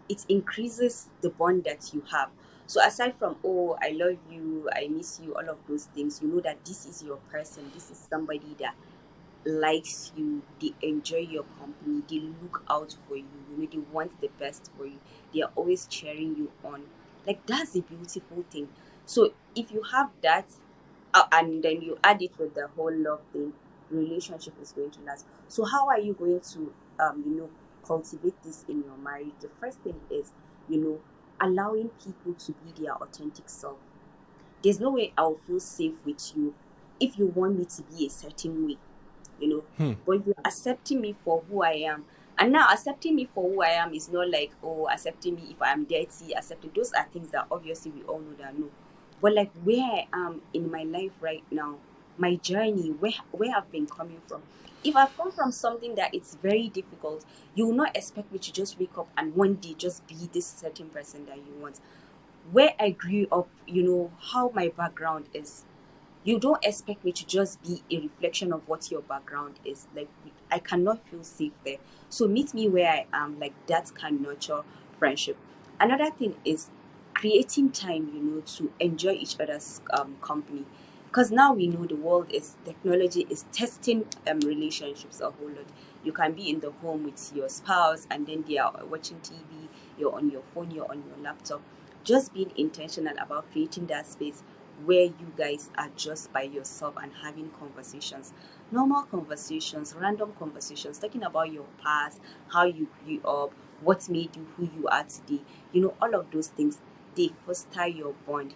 it increases the bond that you have. So aside from, oh, I love you, I miss you, all of those things, you know that this is your person, this is somebody that likes you, they enjoy your company, they look out for you, they want the best for you, they are always cheering you on. Like, that's a beautiful thing. So if you have that, and then you add it with the whole love thing, relationship is going to last. So how are you going to cultivate this in your marriage? The first thing is, allowing people to be their authentic self. There's no way I'll feel safe with you if you want me to be a certain way, you know. But you're accepting me for who I am. And now accepting me for who I am is not like, oh, accepting me if I'm dirty, accepting. Those are things that obviously we all know that no. But like where I am in my life right now, my journey, where I've been coming from. If I've come from something that it's very difficult, you will not expect me to just wake up and one day just be this certain person that you want. Where I grew up, how my background is, you don't expect me to just be a reflection of what your background is. Like, I cannot feel safe there. So meet me where I am. Like, that can nurture friendship. Another thing is creating time, to enjoy each other's company. Because now we know the world is, technology is testing relationships a whole lot. You can be in the home with your spouse and then they are watching TV, you're on your phone, you're on your laptop. just being intentional about creating that space where you guys are just by yourself and having conversations, normal conversations, random conversations, talking about your past, how you grew up, what made you who you are today, all of those things, they foster your bond,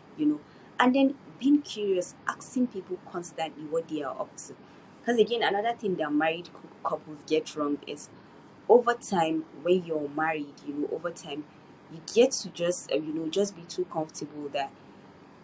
and then being curious, asking people constantly what they are up to. Because again, another thing that married couples get wrong is over time, when you're married, over time, you get to just, just be too comfortable that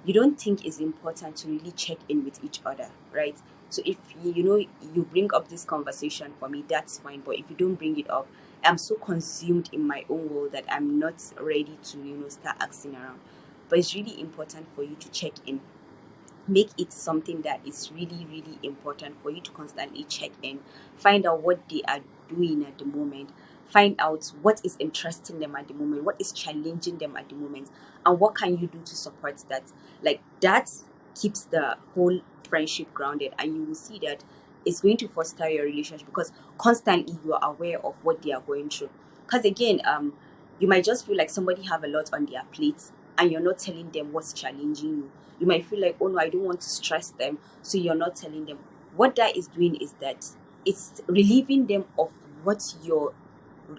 you don't think it's important to really check in with each other, right? So if you bring up this conversation for me, that's fine. But if you don't bring it up, I'm so consumed in my own world that I'm not ready to, start asking around. But it's really important for you to check in, make it something that is really, really important for you to constantly check in, find out what they are doing at the moment, find out what is interesting them at the moment, what is challenging them at the moment, and what can you do to support that. Like that keeps the whole friendship grounded, and you will see that it's going to foster your relationship because constantly you are aware of what they are going through. Because again, you might just feel like somebody have a lot on their plate and you're not telling them what's challenging you. You might feel like, oh no, I don't want to stress them, so you're not telling them. What that is doing is that it's relieving them of what your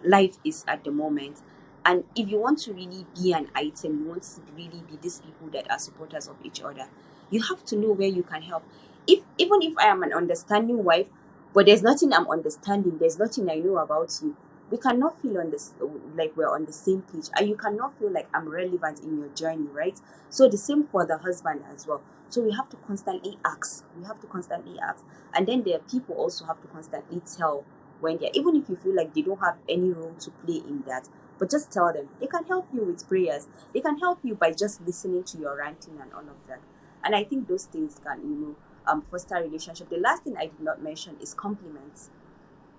life is at the moment. And if you want to really be an item, you want to really be these people that are supporters of each other, you have to know where you can help. Even if I am an understanding wife, but there's nothing I'm understanding, there's nothing I know about you, we cannot feel on this like we're on the same page, and you cannot feel like I'm relevant in your journey, right? So the same for the husband as well. So we have to constantly ask. And then the people also have to constantly tell when they're, even if you feel like they don't have any role to play in that, but just tell them. They can help you with prayers. They can help you by just listening to your ranting and all of that. And I think those things can, foster relationship. The last thing I did not mention is compliments.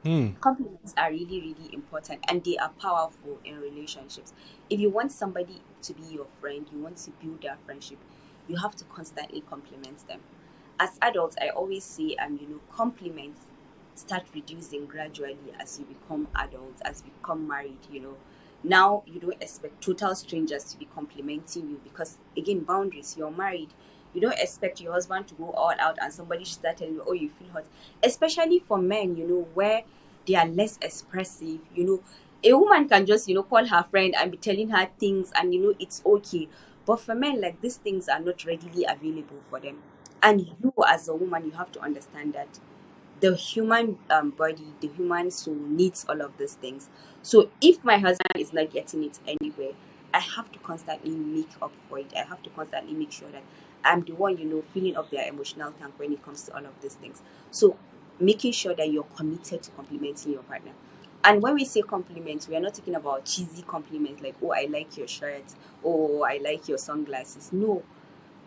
Compliments are really, really important, and they are powerful in relationships. If you want somebody to be your friend, you want to build that friendship, you have to constantly compliment them. As adults, I always say, compliments start reducing gradually as you become adults, as you become married. Now you don't expect total strangers to be complimenting you because, again, boundaries. You're married. You don't expect your husband to go all out and somebody should start telling you, oh, you feel hot. Especially for men, where they are less expressive. A woman can just, call her friend and be telling her things, and it's okay. But for men, like, these things are not readily available for them. And you, as a woman, you have to understand that the human body, the human soul needs all of these things. So if my husband is not getting it anywhere, I have to constantly make up for it. I have to constantly make sure that I'm the one, filling up their emotional tank when it comes to all of these things. So making sure that you're committed to complimenting your partner. And when we say compliments, we are not talking about cheesy compliments like, oh, I like your shirt, oh, I like your sunglasses. No,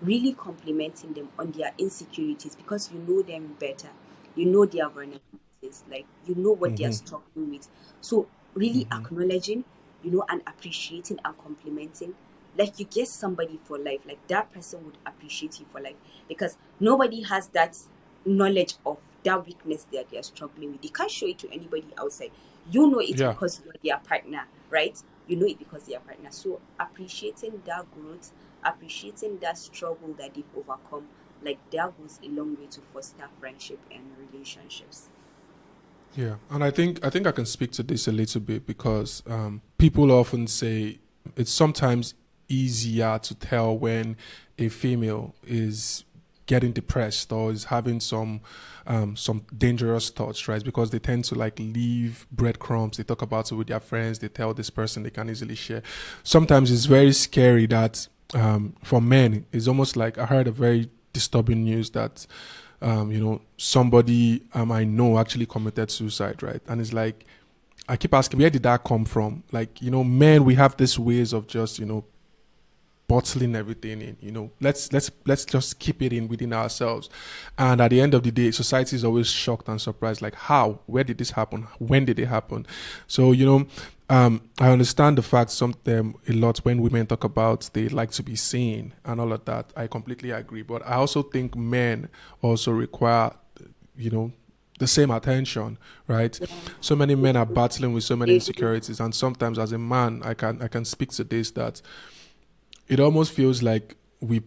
really complimenting them on their insecurities because you know them better. You know their vulnerabilities, like you know what they are struggling with. So really acknowledging, and appreciating and complimenting. Like you get somebody for life, like that person would appreciate you for life because nobody has that knowledge of that weakness that they are struggling with. They can't show it to anybody outside. You know it Yeah. because you're their partner, right? You know it because they are partner. So appreciating that growth, appreciating that struggle that they've overcome, like that goes a long way to foster friendship and relationships. Yeah, and I think I can speak to this a little bit because people often say it's sometimes easier to tell when a female is getting depressed or is having some dangerous thoughts, right? Because they tend to like leave breadcrumbs. They talk about it with their friends. They tell this person they can easily share. Sometimes it's very scary that for men, it's almost like I heard a very disturbing news that somebody I know actually committed suicide, right? And it's like, I keep asking, where did that come from? Like, men, we have these ways of just, bottling everything in, let's just keep it in within ourselves. And at the end of the day, society is always shocked and surprised, like, how, where did this happen? When did it happen? So, I understand the fact a lot when women talk about they like to be seen and all of that. I completely agree. But I also think men also require, you know, the same attention, right? Yeah, So many they men are do. battling with so many They do. insecurities, and sometimes as a man, I can speak to this that it almost feels like we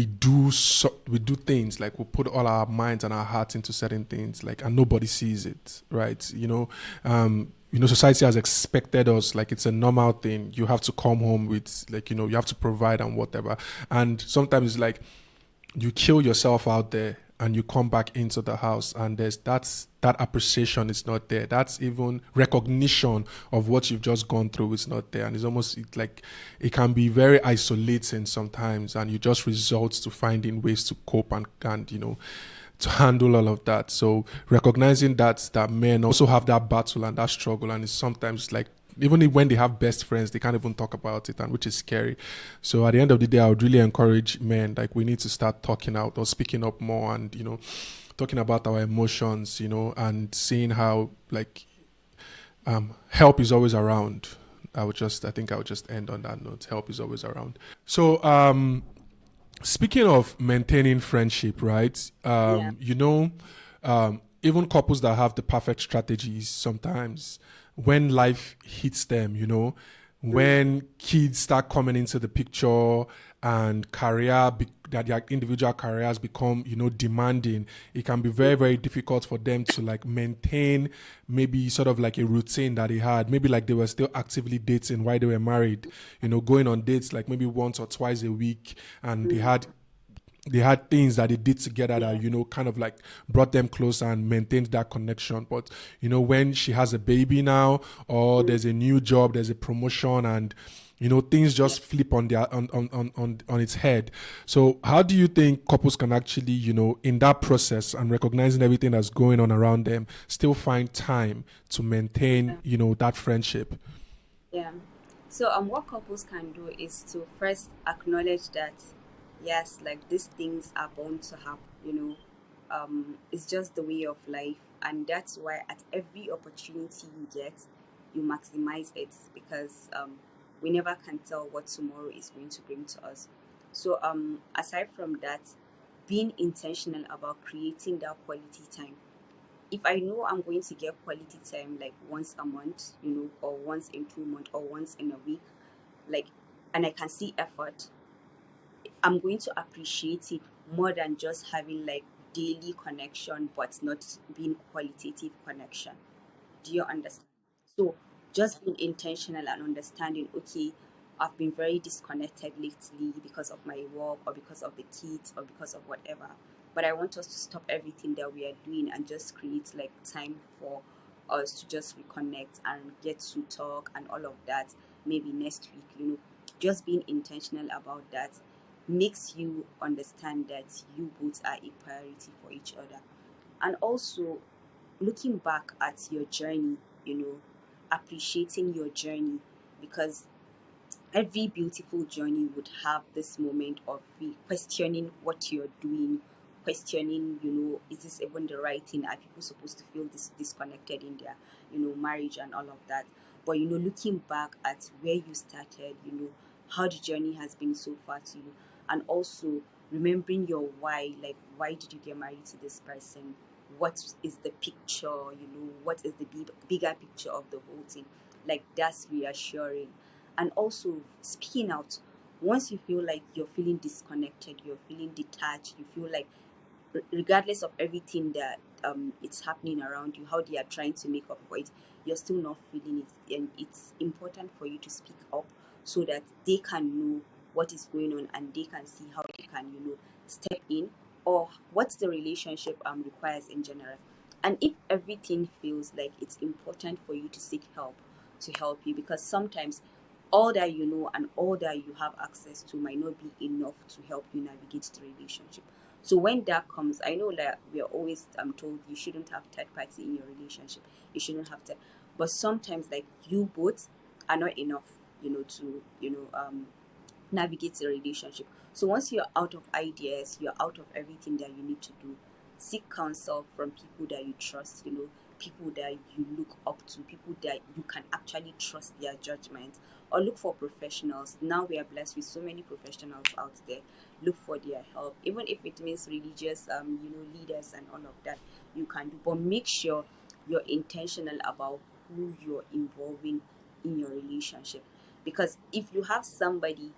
do things like we put all our minds and our hearts into certain things, like, and nobody sees it, right? Society has expected us, like it's a normal thing. You have to come home with, like, you have to provide and whatever. And sometimes it's like you kill yourself out there and you come back into the house, and that appreciation is not there. That's even recognition of what you've just gone through is not there. And it's almost like it can be very isolating sometimes, and you just resort to finding ways to cope and to handle all of that. So recognizing that men also have that battle and that struggle, and it's sometimes like even when they have best friends, they can't even talk about it, and which is scary. So at the end of the day, I would really encourage men, like, we need to start talking out or speaking up more, and talking about our emotions, and seeing how, like, help is always around. I think I would just end on that note. Help is always around. So speaking of maintaining friendship, right? Yeah. Even couples that have the perfect strategies, sometimes when life hits them, Mm. when kids start coming into the picture, and that their individual careers become, demanding, it can be very, very difficult for them to, like, maintain maybe sort of like a routine that they had. Maybe like they were still actively dating while they were married, going on dates like maybe once or twice a week, and they had things that they did together Yeah. that kind of like brought them closer and maintained that connection. But when she has a baby now, or Mm. there's a new job, there's a promotion, and things Yeah. just flip on its head. So how do you think couples can actually, in that process and recognizing everything that's going on around them, still find time to maintain, Yeah. that friendship? Yeah. So what couples can do is to first acknowledge that yes, like these things are bound to happen, it's just the way of life, and that's why at every opportunity you get, you maximize it, because we never can tell what tomorrow is going to bring to us. So aside from that, being intentional about creating that quality time. If I know I'm going to get quality time like once a month, or once in 2 months, or once in a week, like, and I can see effort, I'm going to appreciate it more than just having like daily connection but not being qualitative connection. Do you understand? So just being intentional and understanding, okay, I've been very disconnected lately because of my work or because of the kids or because of whatever. But I want us to stop everything that we are doing and just create like time for us to just reconnect and get to talk and all of that. Maybe next week, just being intentional about that makes you understand that you both are a priority for each other. And also looking back at your journey, you know, appreciating your journey, because every beautiful journey would have this moment of questioning what you're doing, questioning, is this even the right thing? Are people supposed to feel disconnected in their, marriage and all of that? But, looking back at where you started, how the journey has been so far to you, and also remembering your why, like, why did you get married to this person? What is the picture, what is the bigger picture of the whole thing? Like, that's reassuring. And also speaking out, once you feel like you're feeling disconnected, you're feeling detached, you feel like regardless of everything that it's happening around you, how they are trying to make up for it, you're still not feeling it, and it's important for you to speak up so that they can know what is going on and they can see how they can, step in, or what the relationship requires in general. And if everything feels like it's important for you to seek help to help you, because sometimes all that you know and all that you have access to might not be enough to help you navigate the relationship. So when that comes, I know that we are always told you shouldn't have third party in your relationship. You shouldn't have to, but sometimes like you both are not enough, to navigate the relationship. So once you're out of ideas, you're out of everything that you need to do, seek counsel from people that you trust, people that you look up to, people that you can actually trust their judgment, or look for professionals. Now we are blessed with so many professionals out there. Look for their help, even if it means religious, leaders and all of that. You can do, but make sure you're intentional about who you're involving in your relationship, because if you have somebody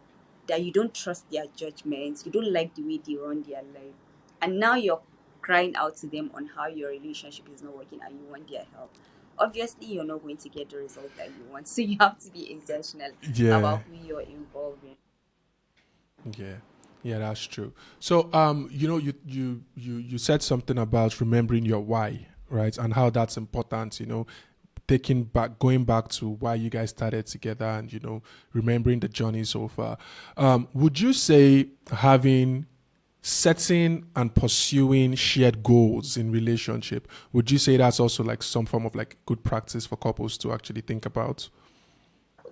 that you don't trust their judgments, you don't like the way they run their life, and now you're crying out to them on how your relationship is not working and you want their help. Obviously, you're not going to get the result that you want. So you have to be intentional Yeah. about who you're involving. Yeah, yeah, that's true. So, you said something about remembering your why, right, and how that's important. Taking back, going back to why you guys started together, and remembering the journey so far. Would you say having setting and pursuing shared goals in relationship, would you say that's also like some form of like good practice for couples to actually think about?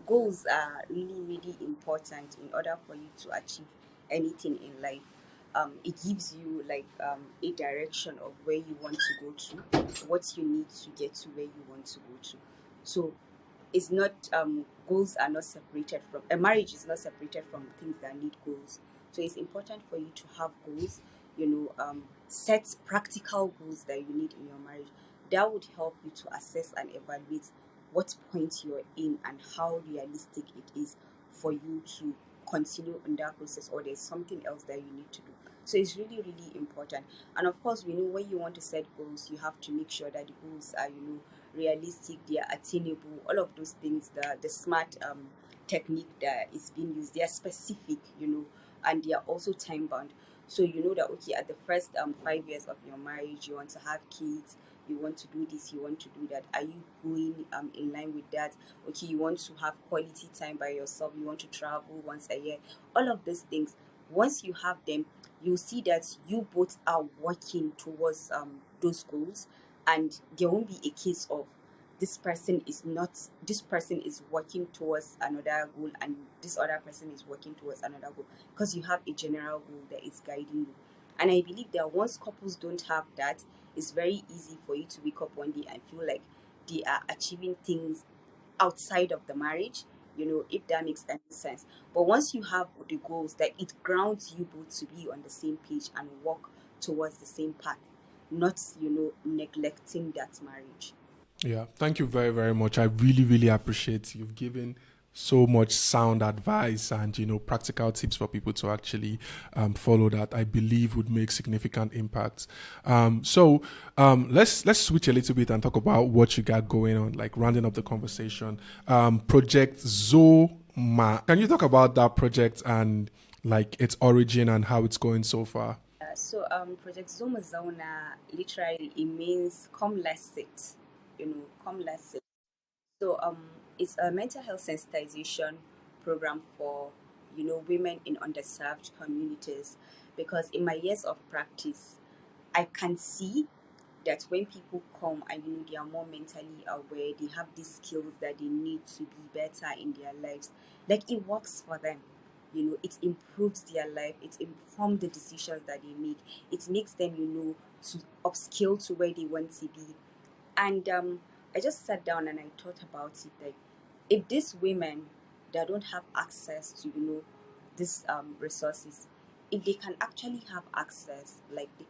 Goals are really, really important in order for you to achieve anything in life. It gives you like a direction of where you want to go to, what you need to get to where you want to go to. So it's not goals are not separated from a marriage is not separated from things that need goals. So it's important for you to have goals, set practical goals that you need in your marriage. That would help you to assess and evaluate what point you're in and how realistic it is for you to continue in that process, or there's something else that you need to do. So it's really, really important. And of course, we know when you want to set goals, you have to make sure that the goals are, realistic, they are attainable, all of those things, the smart technique that is being used, they are specific, and they are also time bound. So you know that okay, at the first 5 years of your marriage, you want to have kids, you want to do this, you want to do that. Are you going in line with that? Okay, you want to have quality time by yourself, you want to travel once a year. All of these things, once you have them, you see that you both are working towards those goals, and there won't be a case of this person is working towards another goal and this other person is working towards another goal, because you have a general goal that is guiding you. And I believe that once couples don't have that, it's very easy for you to wake up one day and feel like they are achieving things outside of the marriage, if that makes any sense. But once you have the goals, that it grounds you both to be on the same page and work towards the same path, not neglecting that marriage. Yeah, thank you very, very much. I really, really appreciate you've given so much sound advice and practical tips for people to actually follow that I believe would make significant impacts. Let's switch a little bit and talk about what you got going on, like rounding up the conversation. Project Zoma. Can you talk about that project and like its origin and how it's going so far? Project Zoma Zauna, literally it means come let's sit, come let's sit. So it's a mental health sensitization program for women in underserved communities, because in my years of practice, I can see that when people come and they are more mentally aware, they have these skills that they need to be better in their lives, like it works for them. It improves their life, it informs the decisions that they make, it makes them to upskill to where they want to be. And I just sat down and I thought about it, like if these women that don't have access to these resources, if they can actually have access, like the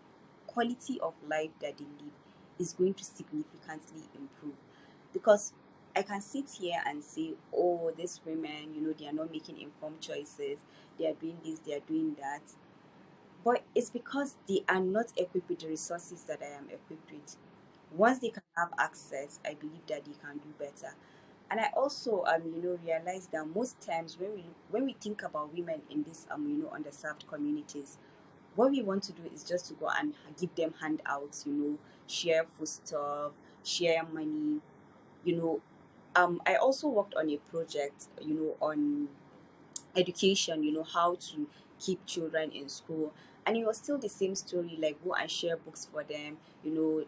quality of life that they live is going to significantly improve. Because I can sit here and say, oh, these women, they are not making informed choices, they are doing this, they are doing that, but it's because they are not equipped with the resources that I am equipped with. Once they can have access, I believe that they can do better. And I also realize that most times when we think about women in these underserved communities, what we want to do is just to go and give them handouts, share food stuff, share money, you know. I also worked on a project, on education, how to keep children in school. And it was still the same story, like go and share books for them,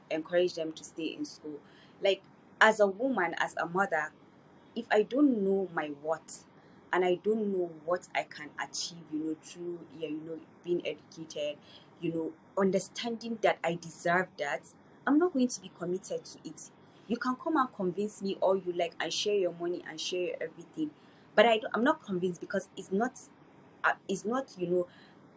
encourage them to stay in school. Like, as a woman, as a mother, if I don't know my worth and I don't know what I can achieve, through being educated, understanding that I deserve that, I'm not going to be committed to it. You can come and convince me all you like and share your money and share your everything, but I'm not convinced, because it's not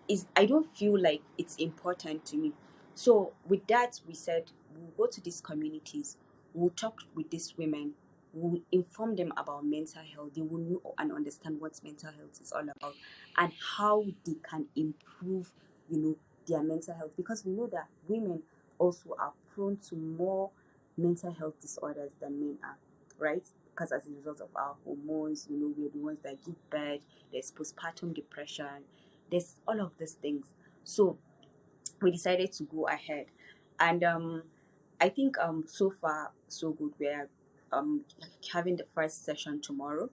is I don't feel like it's important to me. So with that, we said we'll go to these communities, we'll talk with these women, we inform them about mental health. They will know and understand what mental health is all about and how they can improve, their mental health. Because we know that women also are prone to more mental health disorders than men are, right? Because as a result of our hormones, we're the ones that give birth, there's postpartum depression, there's all of these things. So we decided to go ahead. And I think so far so good. We're having the first session tomorrow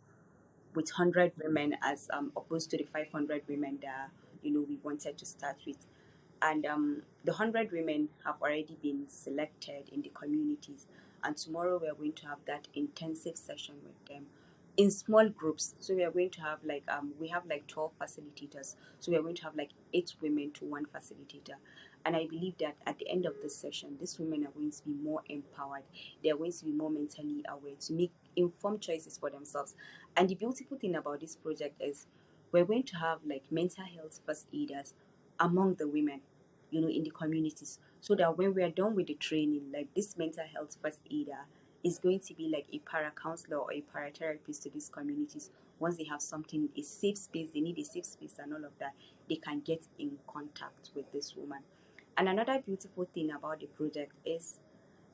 with 100 women as opposed to the 500 women that we wanted to start with. And the 100 women have already been selected in the communities, and tomorrow we are going to have that intensive session with them in small groups. So we are going to have like we have like 12 facilitators, so we are going to have like 8 women to 1 facilitator. And I believe that at the end of this session, these women are going to be more empowered. They are going to be more mentally aware to make informed choices for themselves. And the beautiful thing about this project is we're going to have like mental health first aiders among the women, in the communities, so that when we are done with the training, like this mental health first aider is going to be like a para counselor or a paratherapist to these communities. Once they have something, a safe space, they need a safe space and all of that, they can get in contact with this woman. And another beautiful thing about the project is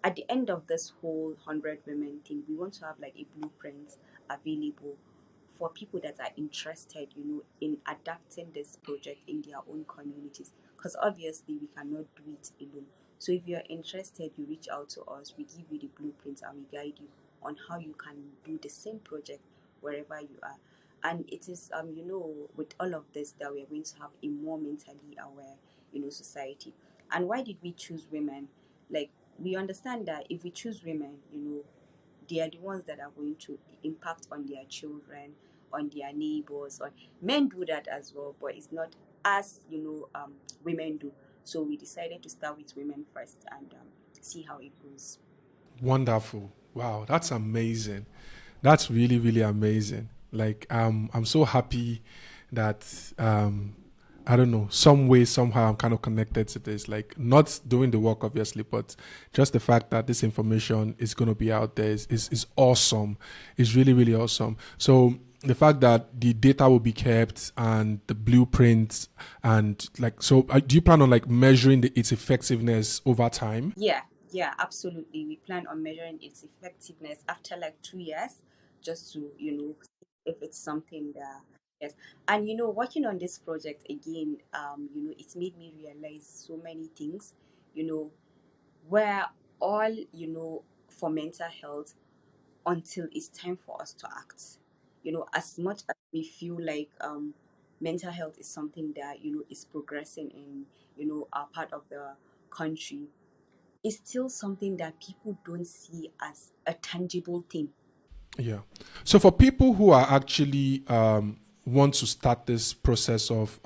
at the end of this whole 100 women thing, we want to have like a blueprint available for people that are interested, in adapting this project in their own communities. Because obviously we cannot do it alone. So if you're interested, you reach out to us, we give you the blueprint and we guide you on how you can do the same project wherever you are. And it is, with all of this, that we are going to have a more mentally aware, society. And why did we choose women? Like, we understand that if we choose women, they are the ones that are going to impact on their children, on their neighbors. On men do that as well, but it's not as women do. So we decided to start with women first and see how it goes. Wonderful. Wow, that's amazing. That's really, really amazing. Like, I'm so happy that I don't know, some way, somehow I'm kind of connected to this. Like, not doing the work, obviously, but just the fact that this information is going to be out there is awesome. It's really, really awesome. So the fact that the data will be kept and the blueprints and like, so do you plan on like measuring its effectiveness over time? Yeah, yeah, absolutely. We plan on measuring its effectiveness after like 2 years, just to see if it's something that, yes. And working on this project again, it made me realize so many things. You know, we're all for mental health until it's time for us to act. As much as we feel like mental health is something that is progressing in our part of the country, is still something that people don't see as a tangible thing. Yeah. So for people who are actually want to start this process of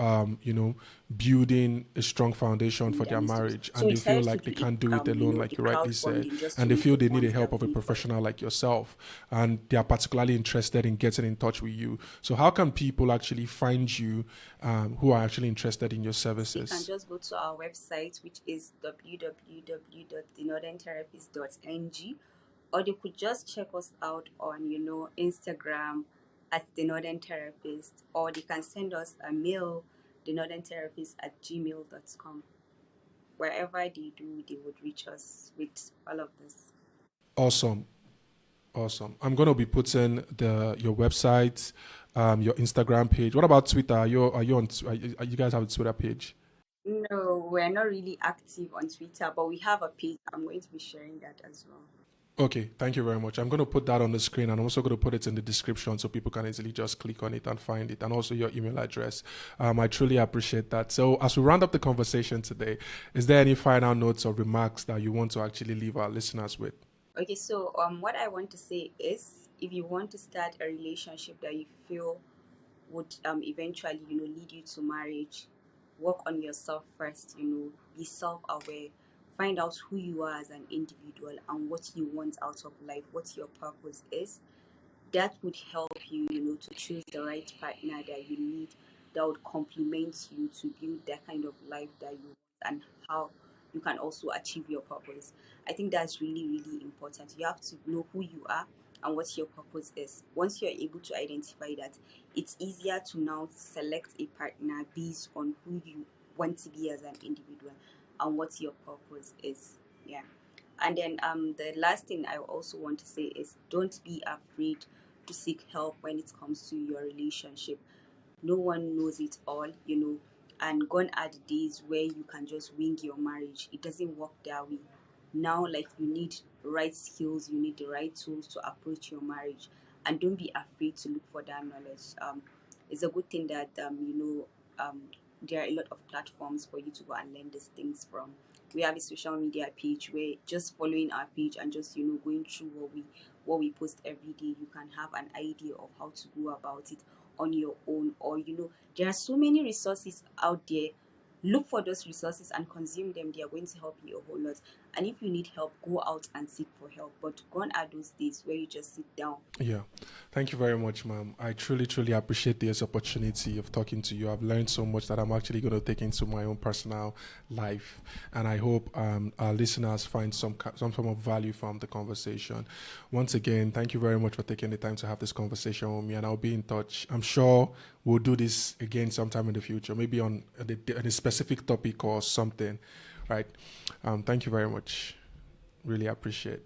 building a strong foundation for That their needs to be. marriage, So and we they feel decided to like they do can't do it alone, the like you rightly said, crowdfunding just to and they raise the feel they need the funds help that of we a needed. professional like yourself, and they are particularly interested in getting in touch with you. So how can people actually find you who are actually interested in your They can services? just go to our website, which is www.thenortherntherapist.ng, or they could just check us out on Instagram at the Northern Therapist, or they can send us a mail, thenortherntherapist@gmail.com. Wherever they do, they would reach us with all of this. Awesome. Awesome. I'm going to be putting your website, your Instagram page. What about Twitter? Are you on? Are you guys have a Twitter page? No, we're not really active on Twitter, but we have a page. I'm going to be sharing that as well. Okay, thank you very much. I'm going to put that on the screen, and I'm also going to put it in the description so people can easily just click on it and find it, and also your email address. I truly appreciate that. So, as we round up the conversation today, is there any final notes or remarks that you want to actually leave our listeners with? Okay, so what I want to say is, if you want to start a relationship that you feel would eventually lead you to marriage, work on yourself first. Be self-aware, find out who you are as an individual and what you want out of life, what your purpose is. That would help you, to choose the right partner that you need, that would complement you to build that kind of life that you want, and how you can also achieve your purpose. I think that's really, really important. You have to know who you are and what your purpose is. Once you're able to identify that, it's easier to now select a partner based on who you want to be as an individual and what your purpose is. Yeah. And then the last thing I also want to say is, don't be afraid to seek help when it comes to your relationship. No one knows it all, and gone are the days where you can just wing your marriage. It doesn't work that way. Now, like, you need right skills, you need the right tools to approach your marriage, and don't be afraid to look for that knowledge. It's a good thing that there are a lot of platforms for you to go and learn these things from. We have a social media page where just following our page and just going through what we post every day, you can have an idea of how to go about it on your own. Or there are so many resources out there. Look for those resources and consume them. They are going to help you a whole lot. And if you need help, go out and seek for help. But gone are those days where you just sit down. Yeah. Thank you very much, ma'am. I truly, truly appreciate this opportunity of talking to you. I've learned so much that I'm actually going to take into my own personal life. And I hope our listeners find some form of value from the conversation. Once again, thank you very much for taking the time to have this conversation with me. And I'll be in touch. I'm sure we'll do this again sometime in the future, maybe on a specific topic or something. Right. Thank you very much. Really appreciate it.